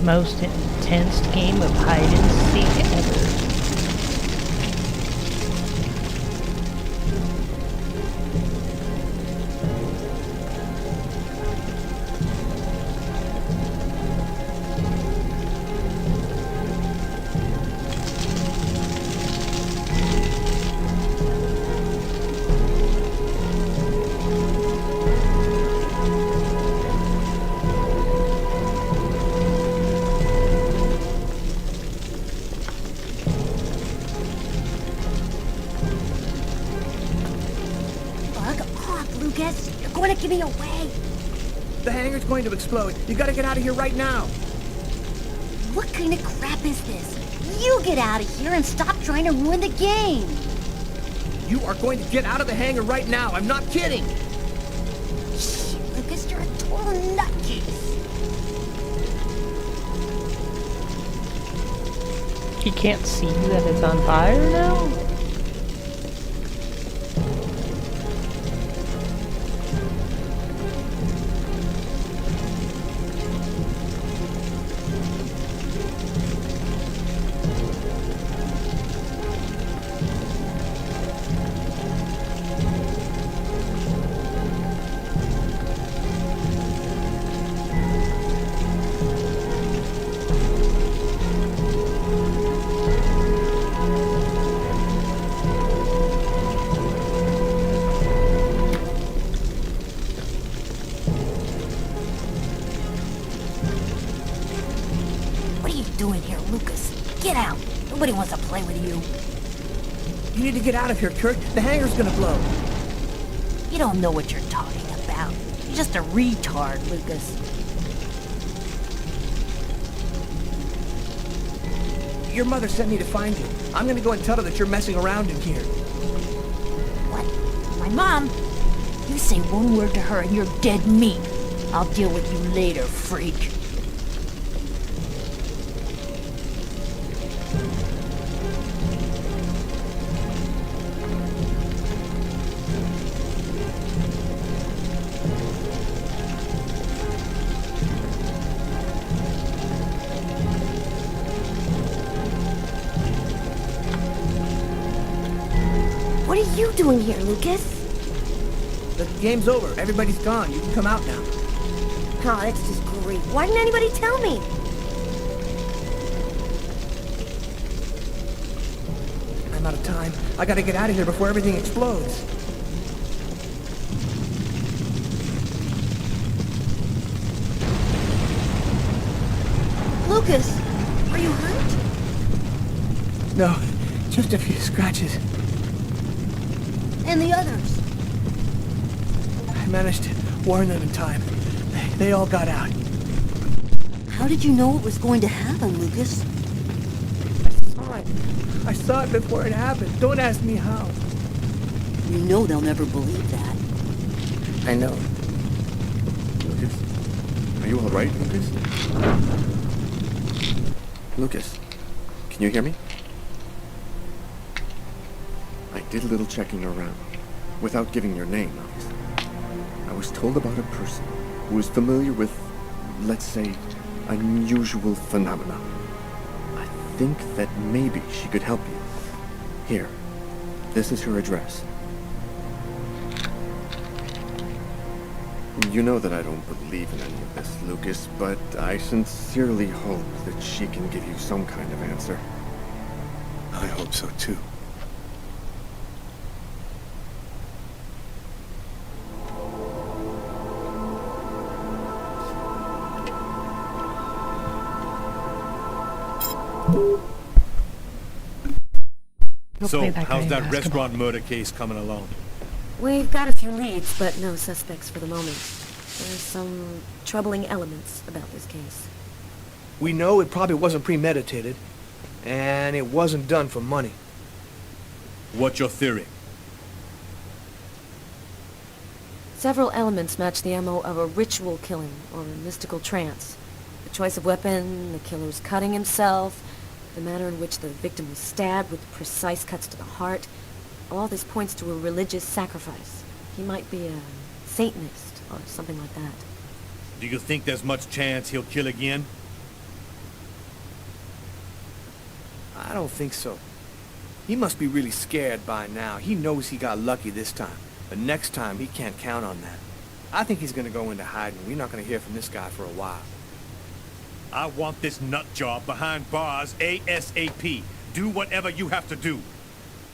Most intense game of hide and seek ever. Lucas, you're going to give me away. The hangar's going to explode. You gotta get out of here right now. What kind of crap is this? You get out of here and stop trying to ruin the game. You are going to get out of the hangar right now. I'm not kidding. Shh, Lucas, you're a total nutcase. He can't see that it's on fire now? Doing here, Lucas? Get out. Nobody wants to play with you. You need to get out of here, Kurt. The hangar's gonna blow. You don't know what you're talking about. You're just a retard, Lucas. Your mother sent me to find you. I'm gonna go and tell her that you're messing around in here. What? My mom? You say one word to her and you're dead meat. I'll deal with you later, freak. are you doing here, Lucas? The game's over. Everybody's gone. You can come out now. Oh, that's just great. Why didn't anybody tell me? I'm out of time. I gotta get out of here before everything explodes. Lucas, are you hurt? No, just a few scratches. And the others? I managed to warn them in time. They all got out. How did you know it was going to happen, Lucas? I saw it before it happened. Don't ask me how. You know they'll never believe that. I know. Lucas? Are you alright, Lucas? Lucas, can you hear me? I did a little checking around, without giving your name, obviously. I was told about a person who is familiar with, let's say, unusual phenomena. I think that maybe she could help you. Here, this is her address. You know that I don't believe in any of this, Lucas, but I sincerely hope that she can give you some kind of answer. I hope so too. So, how's that restaurant murder case coming along? We've got a few leads, but no suspects for the moment. There's some troubling elements about this case. We know it probably wasn't premeditated, and it wasn't done for money. What's your theory? Several elements match the MO of a ritual killing or a mystical trance. The choice of weapon, the killer's cutting himself, the manner in which the victim was stabbed with precise cuts to the heart. All this points to a religious sacrifice. He might be a Satanist or something like that. Do you think there's much chance he'll kill again? I don't think so. He must be really scared by now. He knows he got lucky this time. But next time, he can't count on that. I think he's gonna go into hiding. We're not gonna hear from this guy for a while. I want this nut job behind bars ASAP. Do whatever you have to do.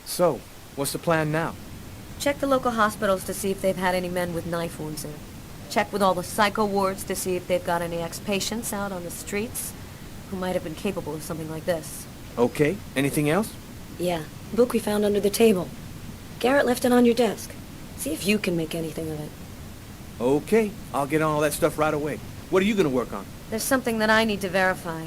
So, what's the plan now? Check the local hospitals to see if they've had any men with knife wounds in. Check with all the psycho wards to see if they've got any ex-patients out on the streets who might have been capable of something like this. Okay, anything else? Yeah, book we found under the table. Garrett left it on your desk. See if you can make anything of it. Okay, I'll get on all that stuff right away. What are you gonna work on? There's something that I need to verify.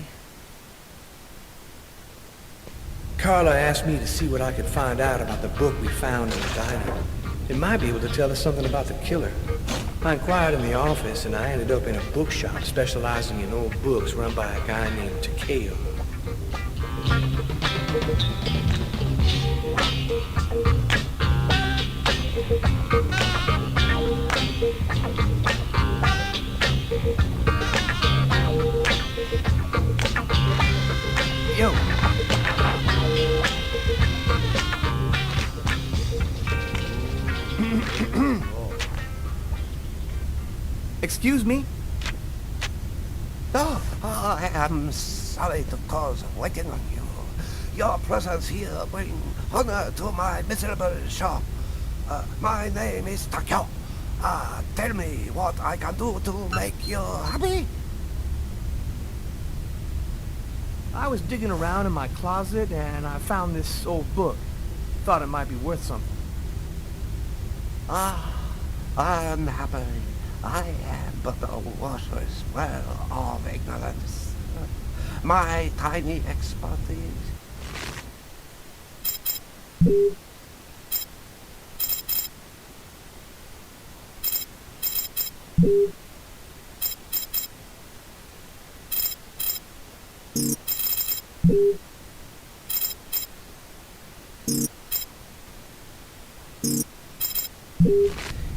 Carla asked me to see what I could find out about the book we found in the diner. It might be able to tell us something about the killer. I inquired in the office, and I ended up in a bookshop specializing in old books run by a guy named Takeo. Yo. Excuse me? Oh, I am sorry to cause waiting on you. Your presence here brings honor to my miserable shop. My name is Takeo. Tell me what I can do to make you happy? I was digging around in my closet and I found this old book. Thought it might be worth something. I'm happy. I am but a worthless well of ignorance. My tiny expertise.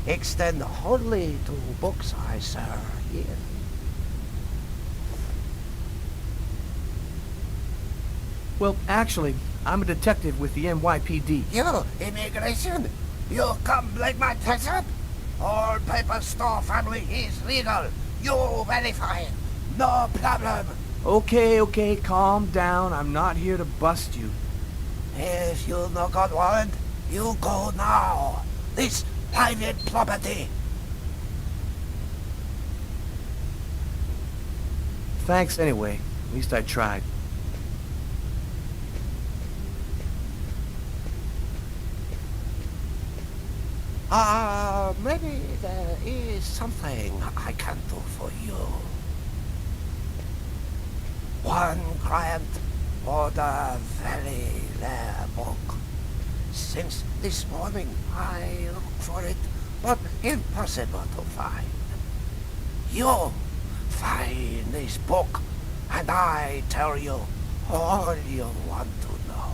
Extend wholly to books I serve here. Well, actually, I'm a detective with the NYPD. You, immigration? You come like my tax-up? All paper store family is legal. You verify. No problem. Okay, calm down. I'm not here to bust you. If you no got warrant, you go now. This private property. Thanks anyway. At least I tried. Maybe there is something I can do for you. One client ordered very rare book. Since this morning I looked for it, but impossible to find. You find this book, and I tell you all you want to know.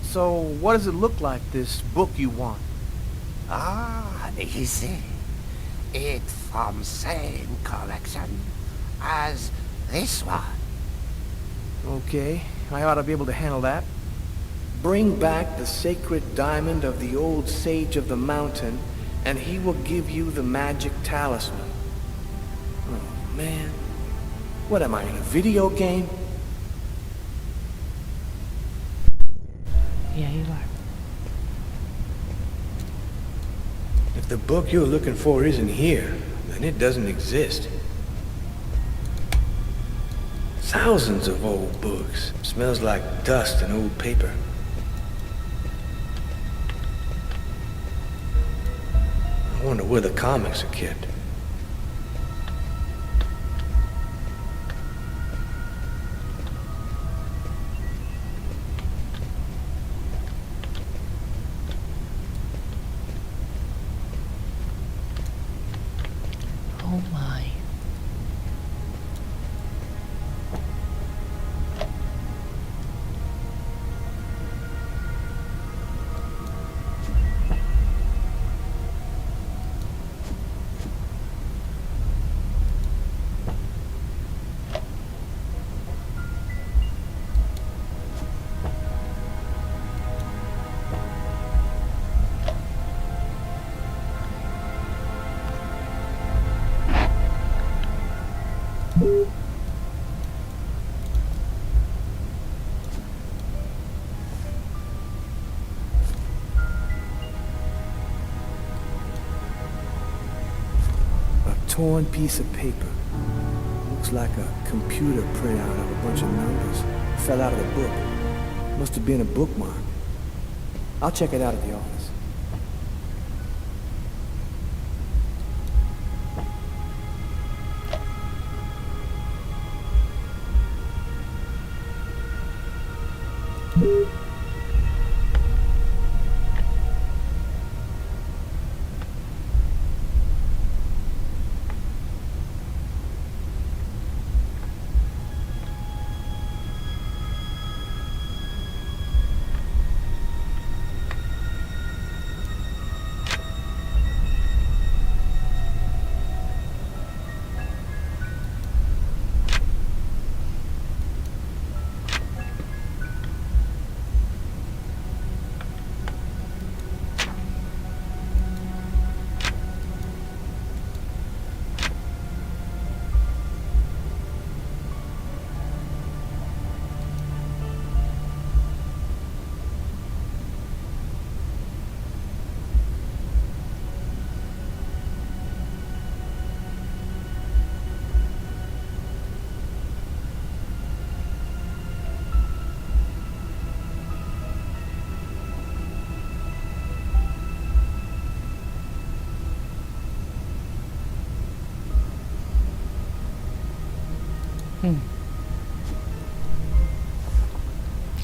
So, what does it look like, this book you want? Easy. It from same collection as this one. Okay, I ought to be able to handle that. Bring back the sacred diamond of the old sage of the mountain, and he will give you the magic talisman. Oh, man. What am I, in a video game? Yeah, you are. If the book you're looking for isn't here, then it doesn't exist. Thousands of old books. Smells like dust and old paper. I wonder where the comics are kept. Oh my. Torn piece of paper. Looks like a computer printout of a bunch of numbers. Fell out of the book. Must have been a bookmark. I'll check it out at the office.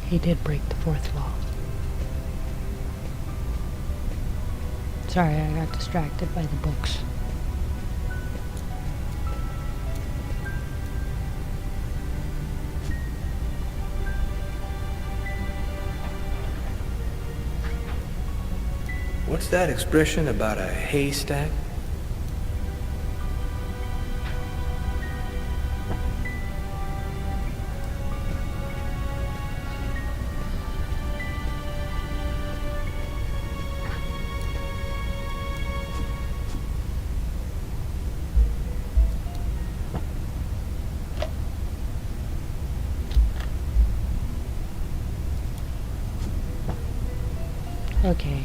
He did break the fourth wall. Sorry, I got distracted by the books. What's that expression about a haystack? Okay.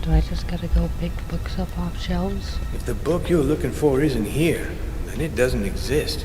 Do I just gotta go pick books up off shelves? If the book you're looking for isn't here, then it doesn't exist.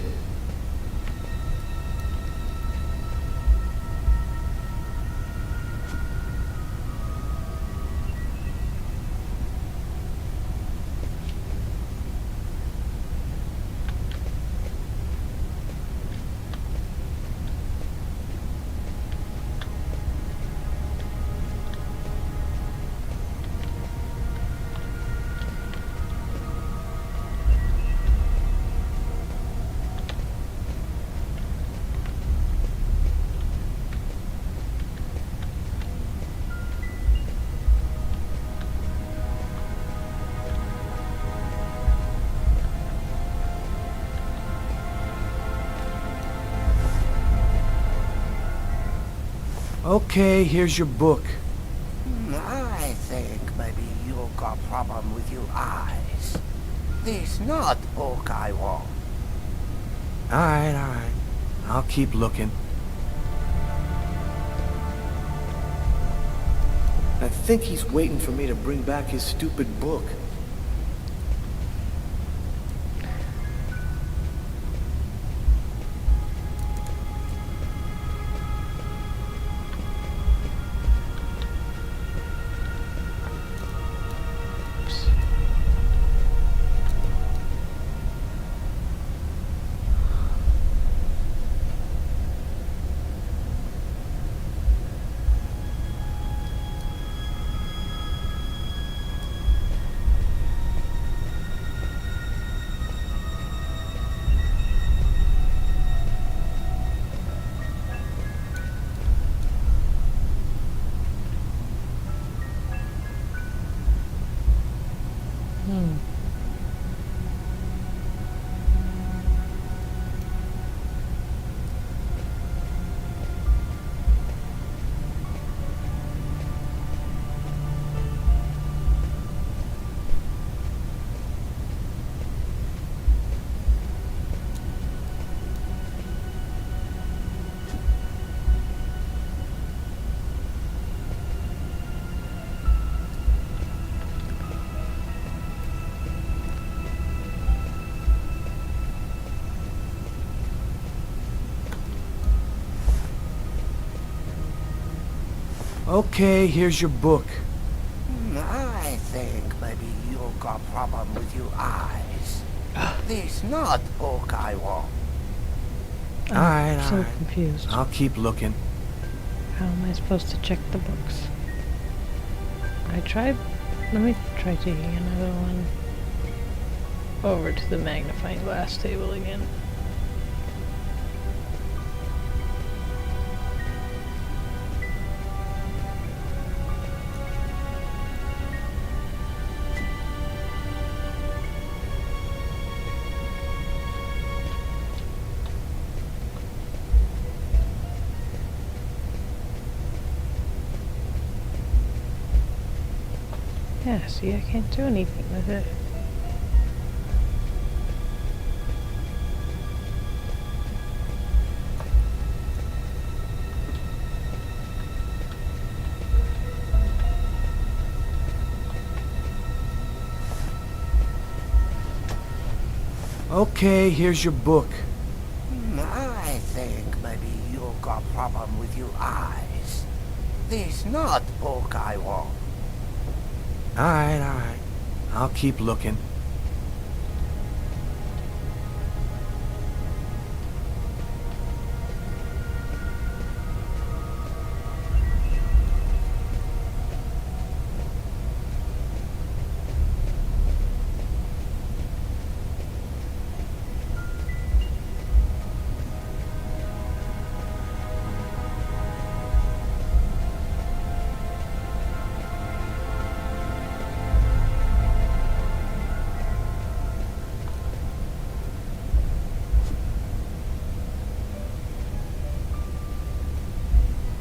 Okay, here's your book. I think maybe you got problem with your eyes. This not book I want. Alright. I'll keep looking. I think he's waiting for me to bring back his stupid book. Okay, here's your book. I think maybe you got problem with your eyes. This not book I want. Alright. So confused. I'll keep looking. How am I supposed to check the books? I tried. Let me try taking another one over to the magnifying glass table again. Yeah, see, I can't do anything with it. Okay, here's your book. I think maybe you got problem with your eyes. This not book I want. Alright. I'll keep looking.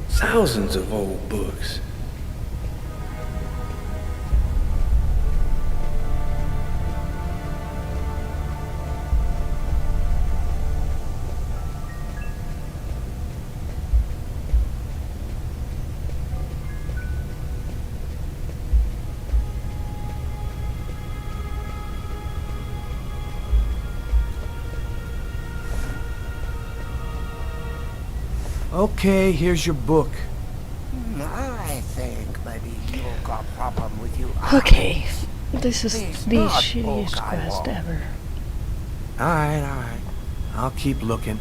Thousands of old books. Okay, here's your book. I think maybe you got a problem with you. Okay, this is This the not shittiest book I quest want. ever. Alright. I'll keep looking.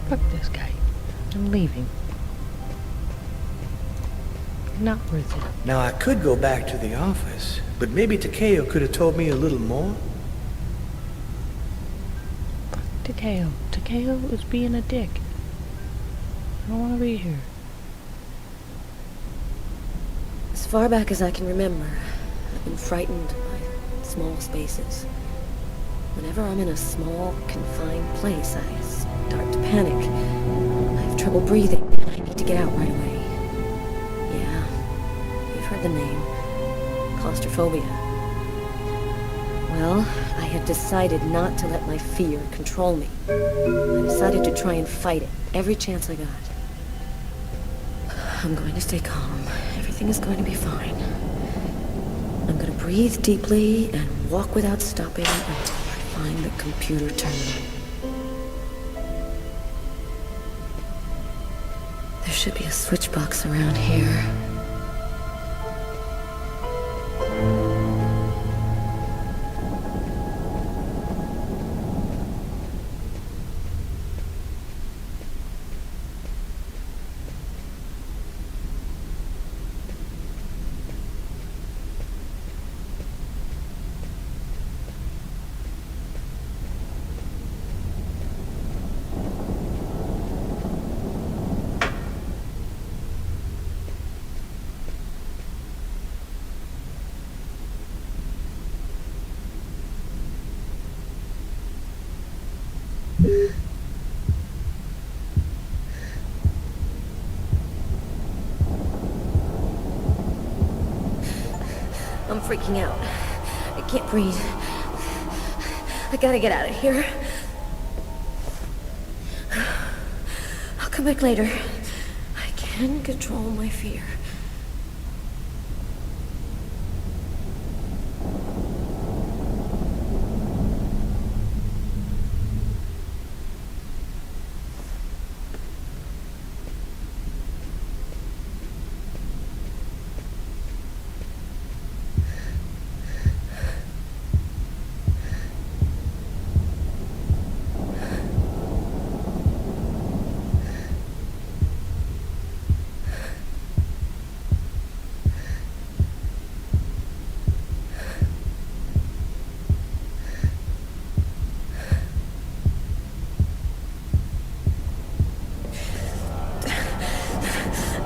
Fuck this guy. I'm leaving. Not worth it. Now, I could go back to the office, but maybe Takeo could have told me a little more. Takeo. Takeo is being a dick. I don't want to be here. As far back as I can remember, I've been frightened by small spaces. Whenever I'm in a small, confined place, I start to panic. I have trouble breathing, and I need to get out right away. Yeah, you've heard the name. Claustrophobia. Well, I have decided not to let my fear control me. I decided to try and fight it every chance I got. I'm going to stay calm. Everything is going to be fine. I'm going to breathe deeply and walk without stopping until I find the computer terminal. There should be a switch box around here. I'm freaking out. I can't breathe. I gotta get out of here. I'll come back later. I can control my fear.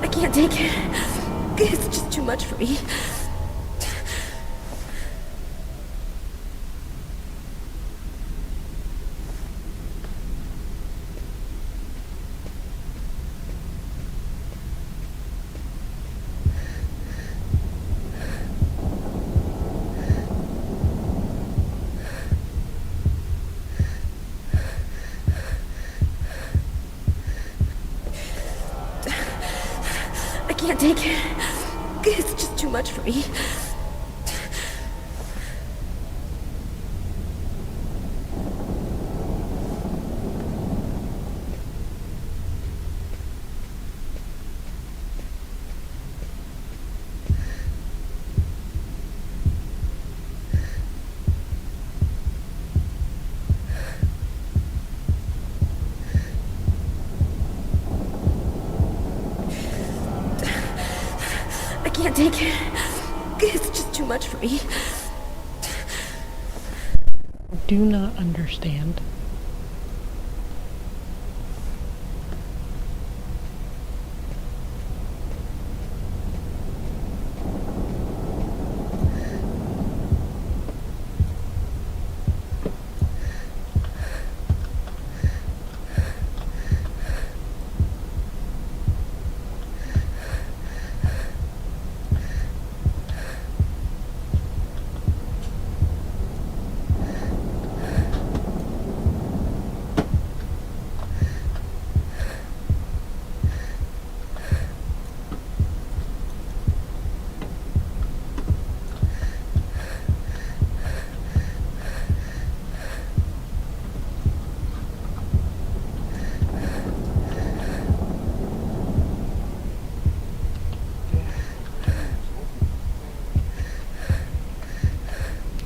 I can't take it. It's just too much for me. I can't take it. It's just too much for me. take it. It's just too much for me. Do not understand.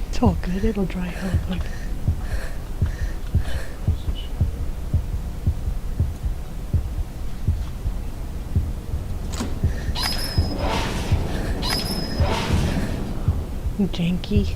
It's all good, it'll dry up. Like, janky.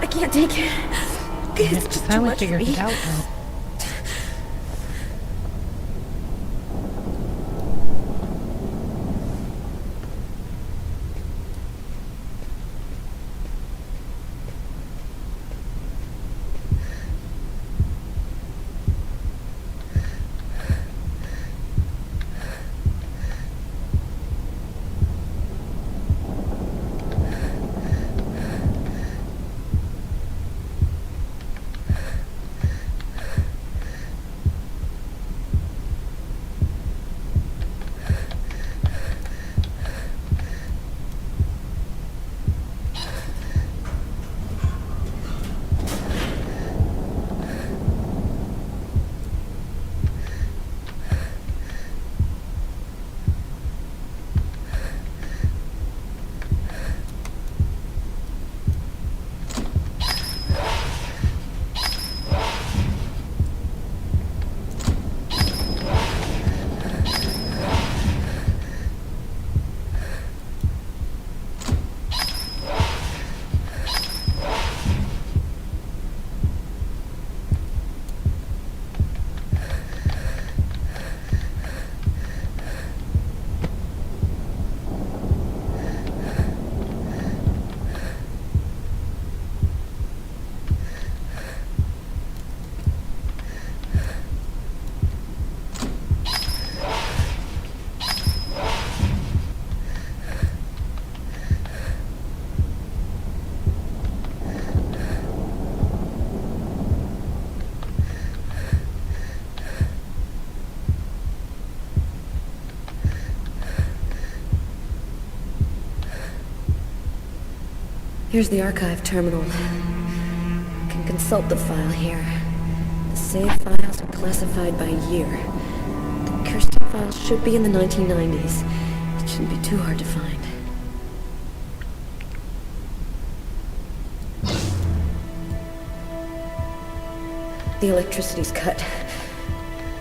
I can't take it. It's just too finally much for figured me. it out now. Here's the archive terminal. You can consult the file here. The save files are classified by year. The Kirsten files should be in the 1990s. It shouldn't be too hard to find. The electricity's cut.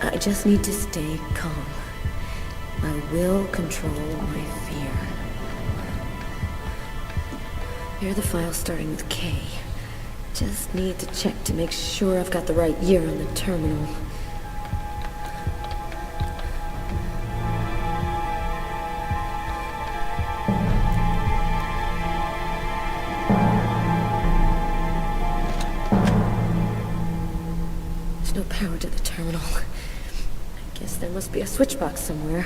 I just need to stay calm. I will control my fear. Here are the files starting with K. Just need to check to make sure I've got the right year on the terminal. power to the terminal. I guess there must be a switch box somewhere.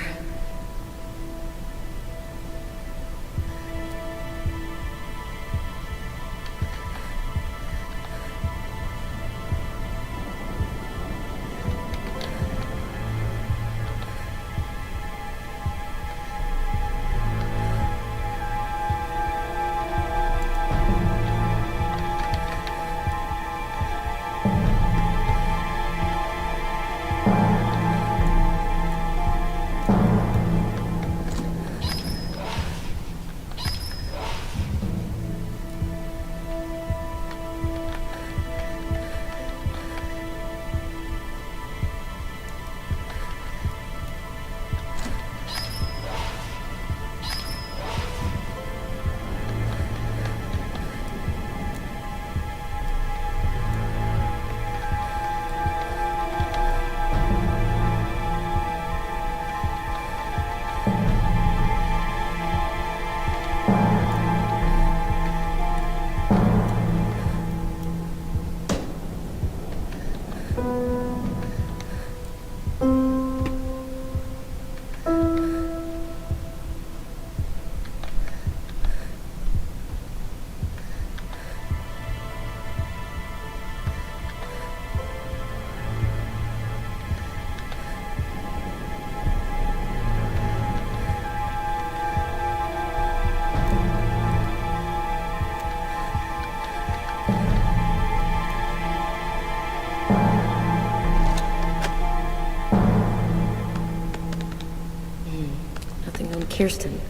Kirsten.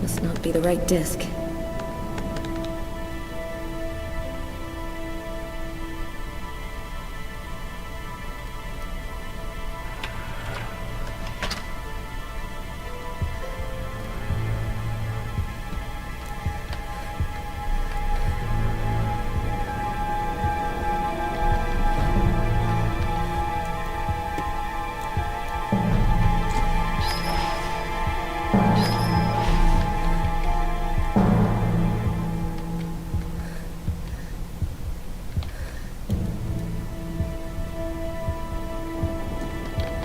Must not be the right disc.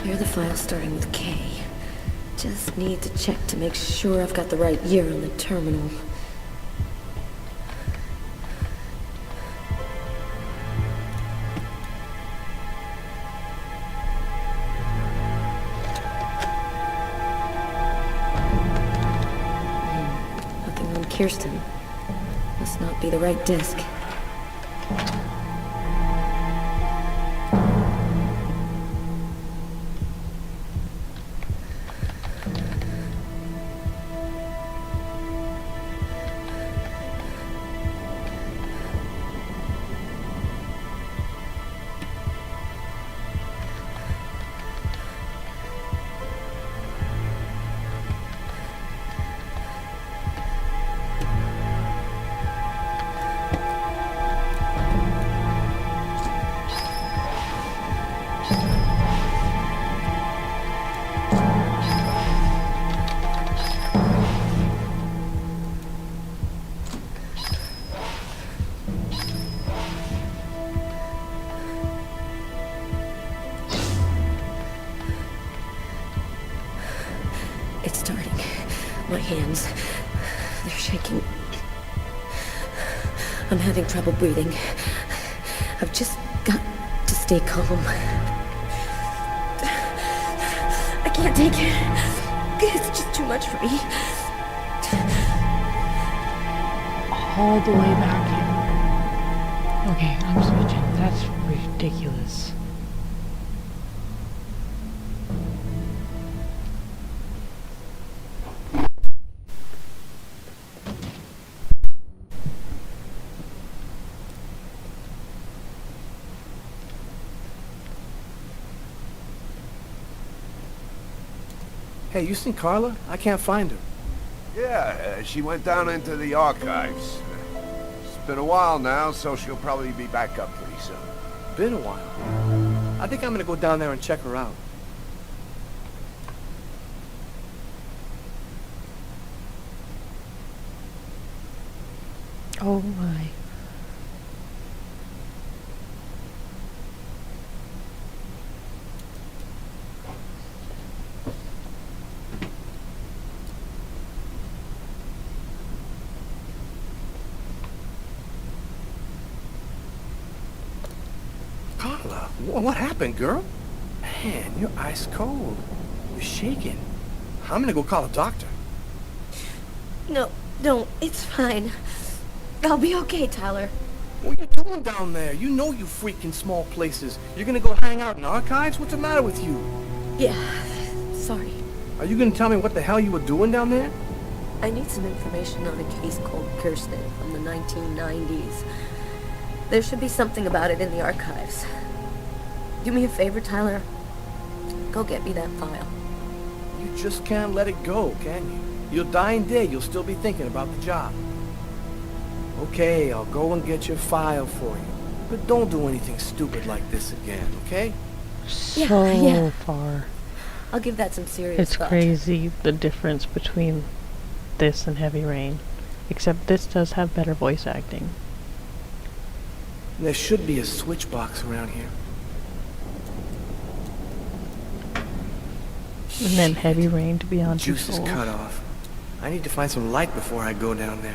Here are the files starting with K. Just need to check to make sure I've got the right year on the terminal. Nothing on Kirsten. Must not be the right disc. It's starting. My hands, they're shaking. I'm having trouble breathing. I've just got to stay calm. I can't take it. It's just too much for me. All the way back in. Okay, I'm switching. That's ridiculous. Hey, you seen Carla? I can't find her. Yeah, she went down into the archives. It's been a while now, so she'll probably be back up pretty soon. Been a while. I think I'm gonna go down there and check her out. Oh my. What happened, girl? Man, you're ice cold. You're shaking. I'm gonna go call a doctor. No, don't. It's fine. I'll be okay, Tyler. What are you doing down there? You know you freaking small places. You're gonna go hang out in archives? What's the matter with you? Yeah, sorry. Are you gonna tell me what the hell you were doing down there? I need some information on a case called Kirsten from the 1990s. There should be something about it in the archives. Do me a favor, Tyler. Go get me that file. You just can't let it go, can you? Your dying day, you'll still be thinking about the job. Okay, I'll go and get your file for you. But don't do anything stupid like this again, okay? So far. I'll give that some serious It's thought. crazy the difference between this and Heavy Rain. Except this does have better voice acting. There should be a switch box around here. And then Heavy Rain to be on Juice is cut off. I need to find some light before I go down there.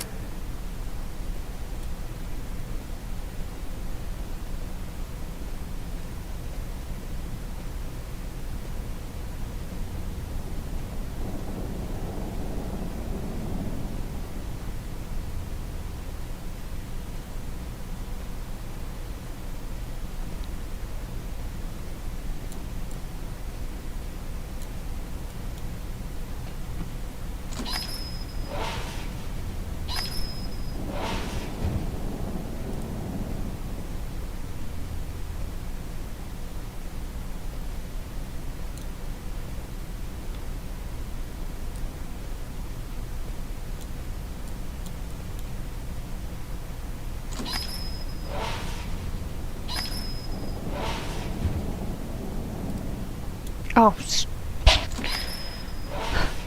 Oh,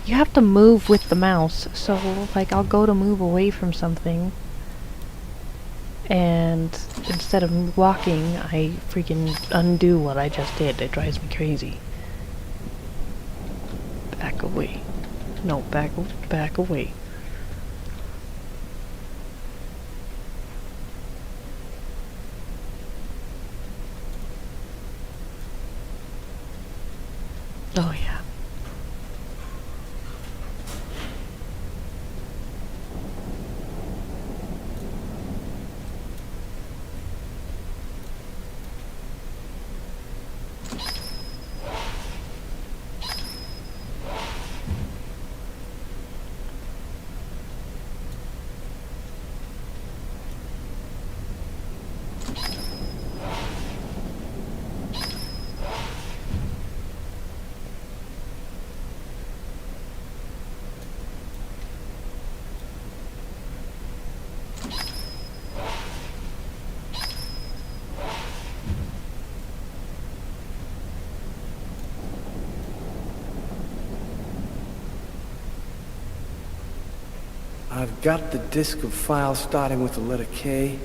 you have to move with the mouse. So, like, I'll go to move away from something, and instead of walking, I freaking undo what I just did. It drives me crazy. Back away. No, back away. Oh yeah. I've got the disk of files starting with the letter K.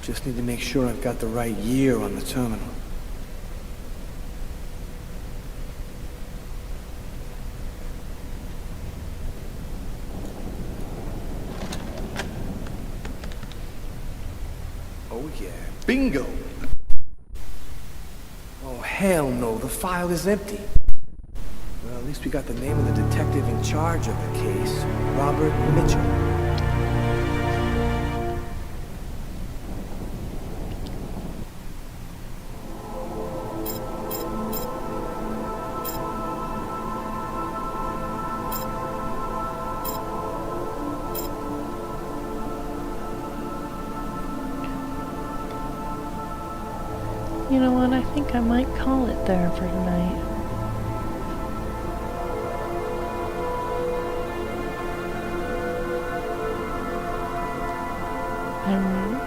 Just need to make sure I've got the right year on the terminal. Oh yeah, bingo! Oh hell no, the file is empty. Well, at least we got the name of the detective in charge of the case, Robert Mitchell. You know what? I think I might call it there for tonight. And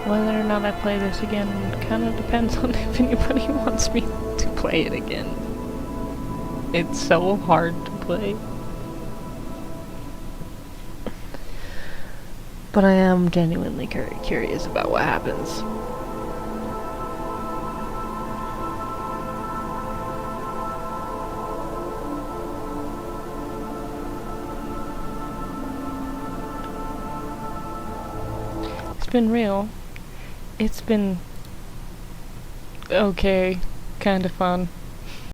whether or not I play this again kind of depends on if anybody wants me to play it again. It's so hard to play. But I am genuinely curious about what happens. Been real. It's been okay, kind of fun.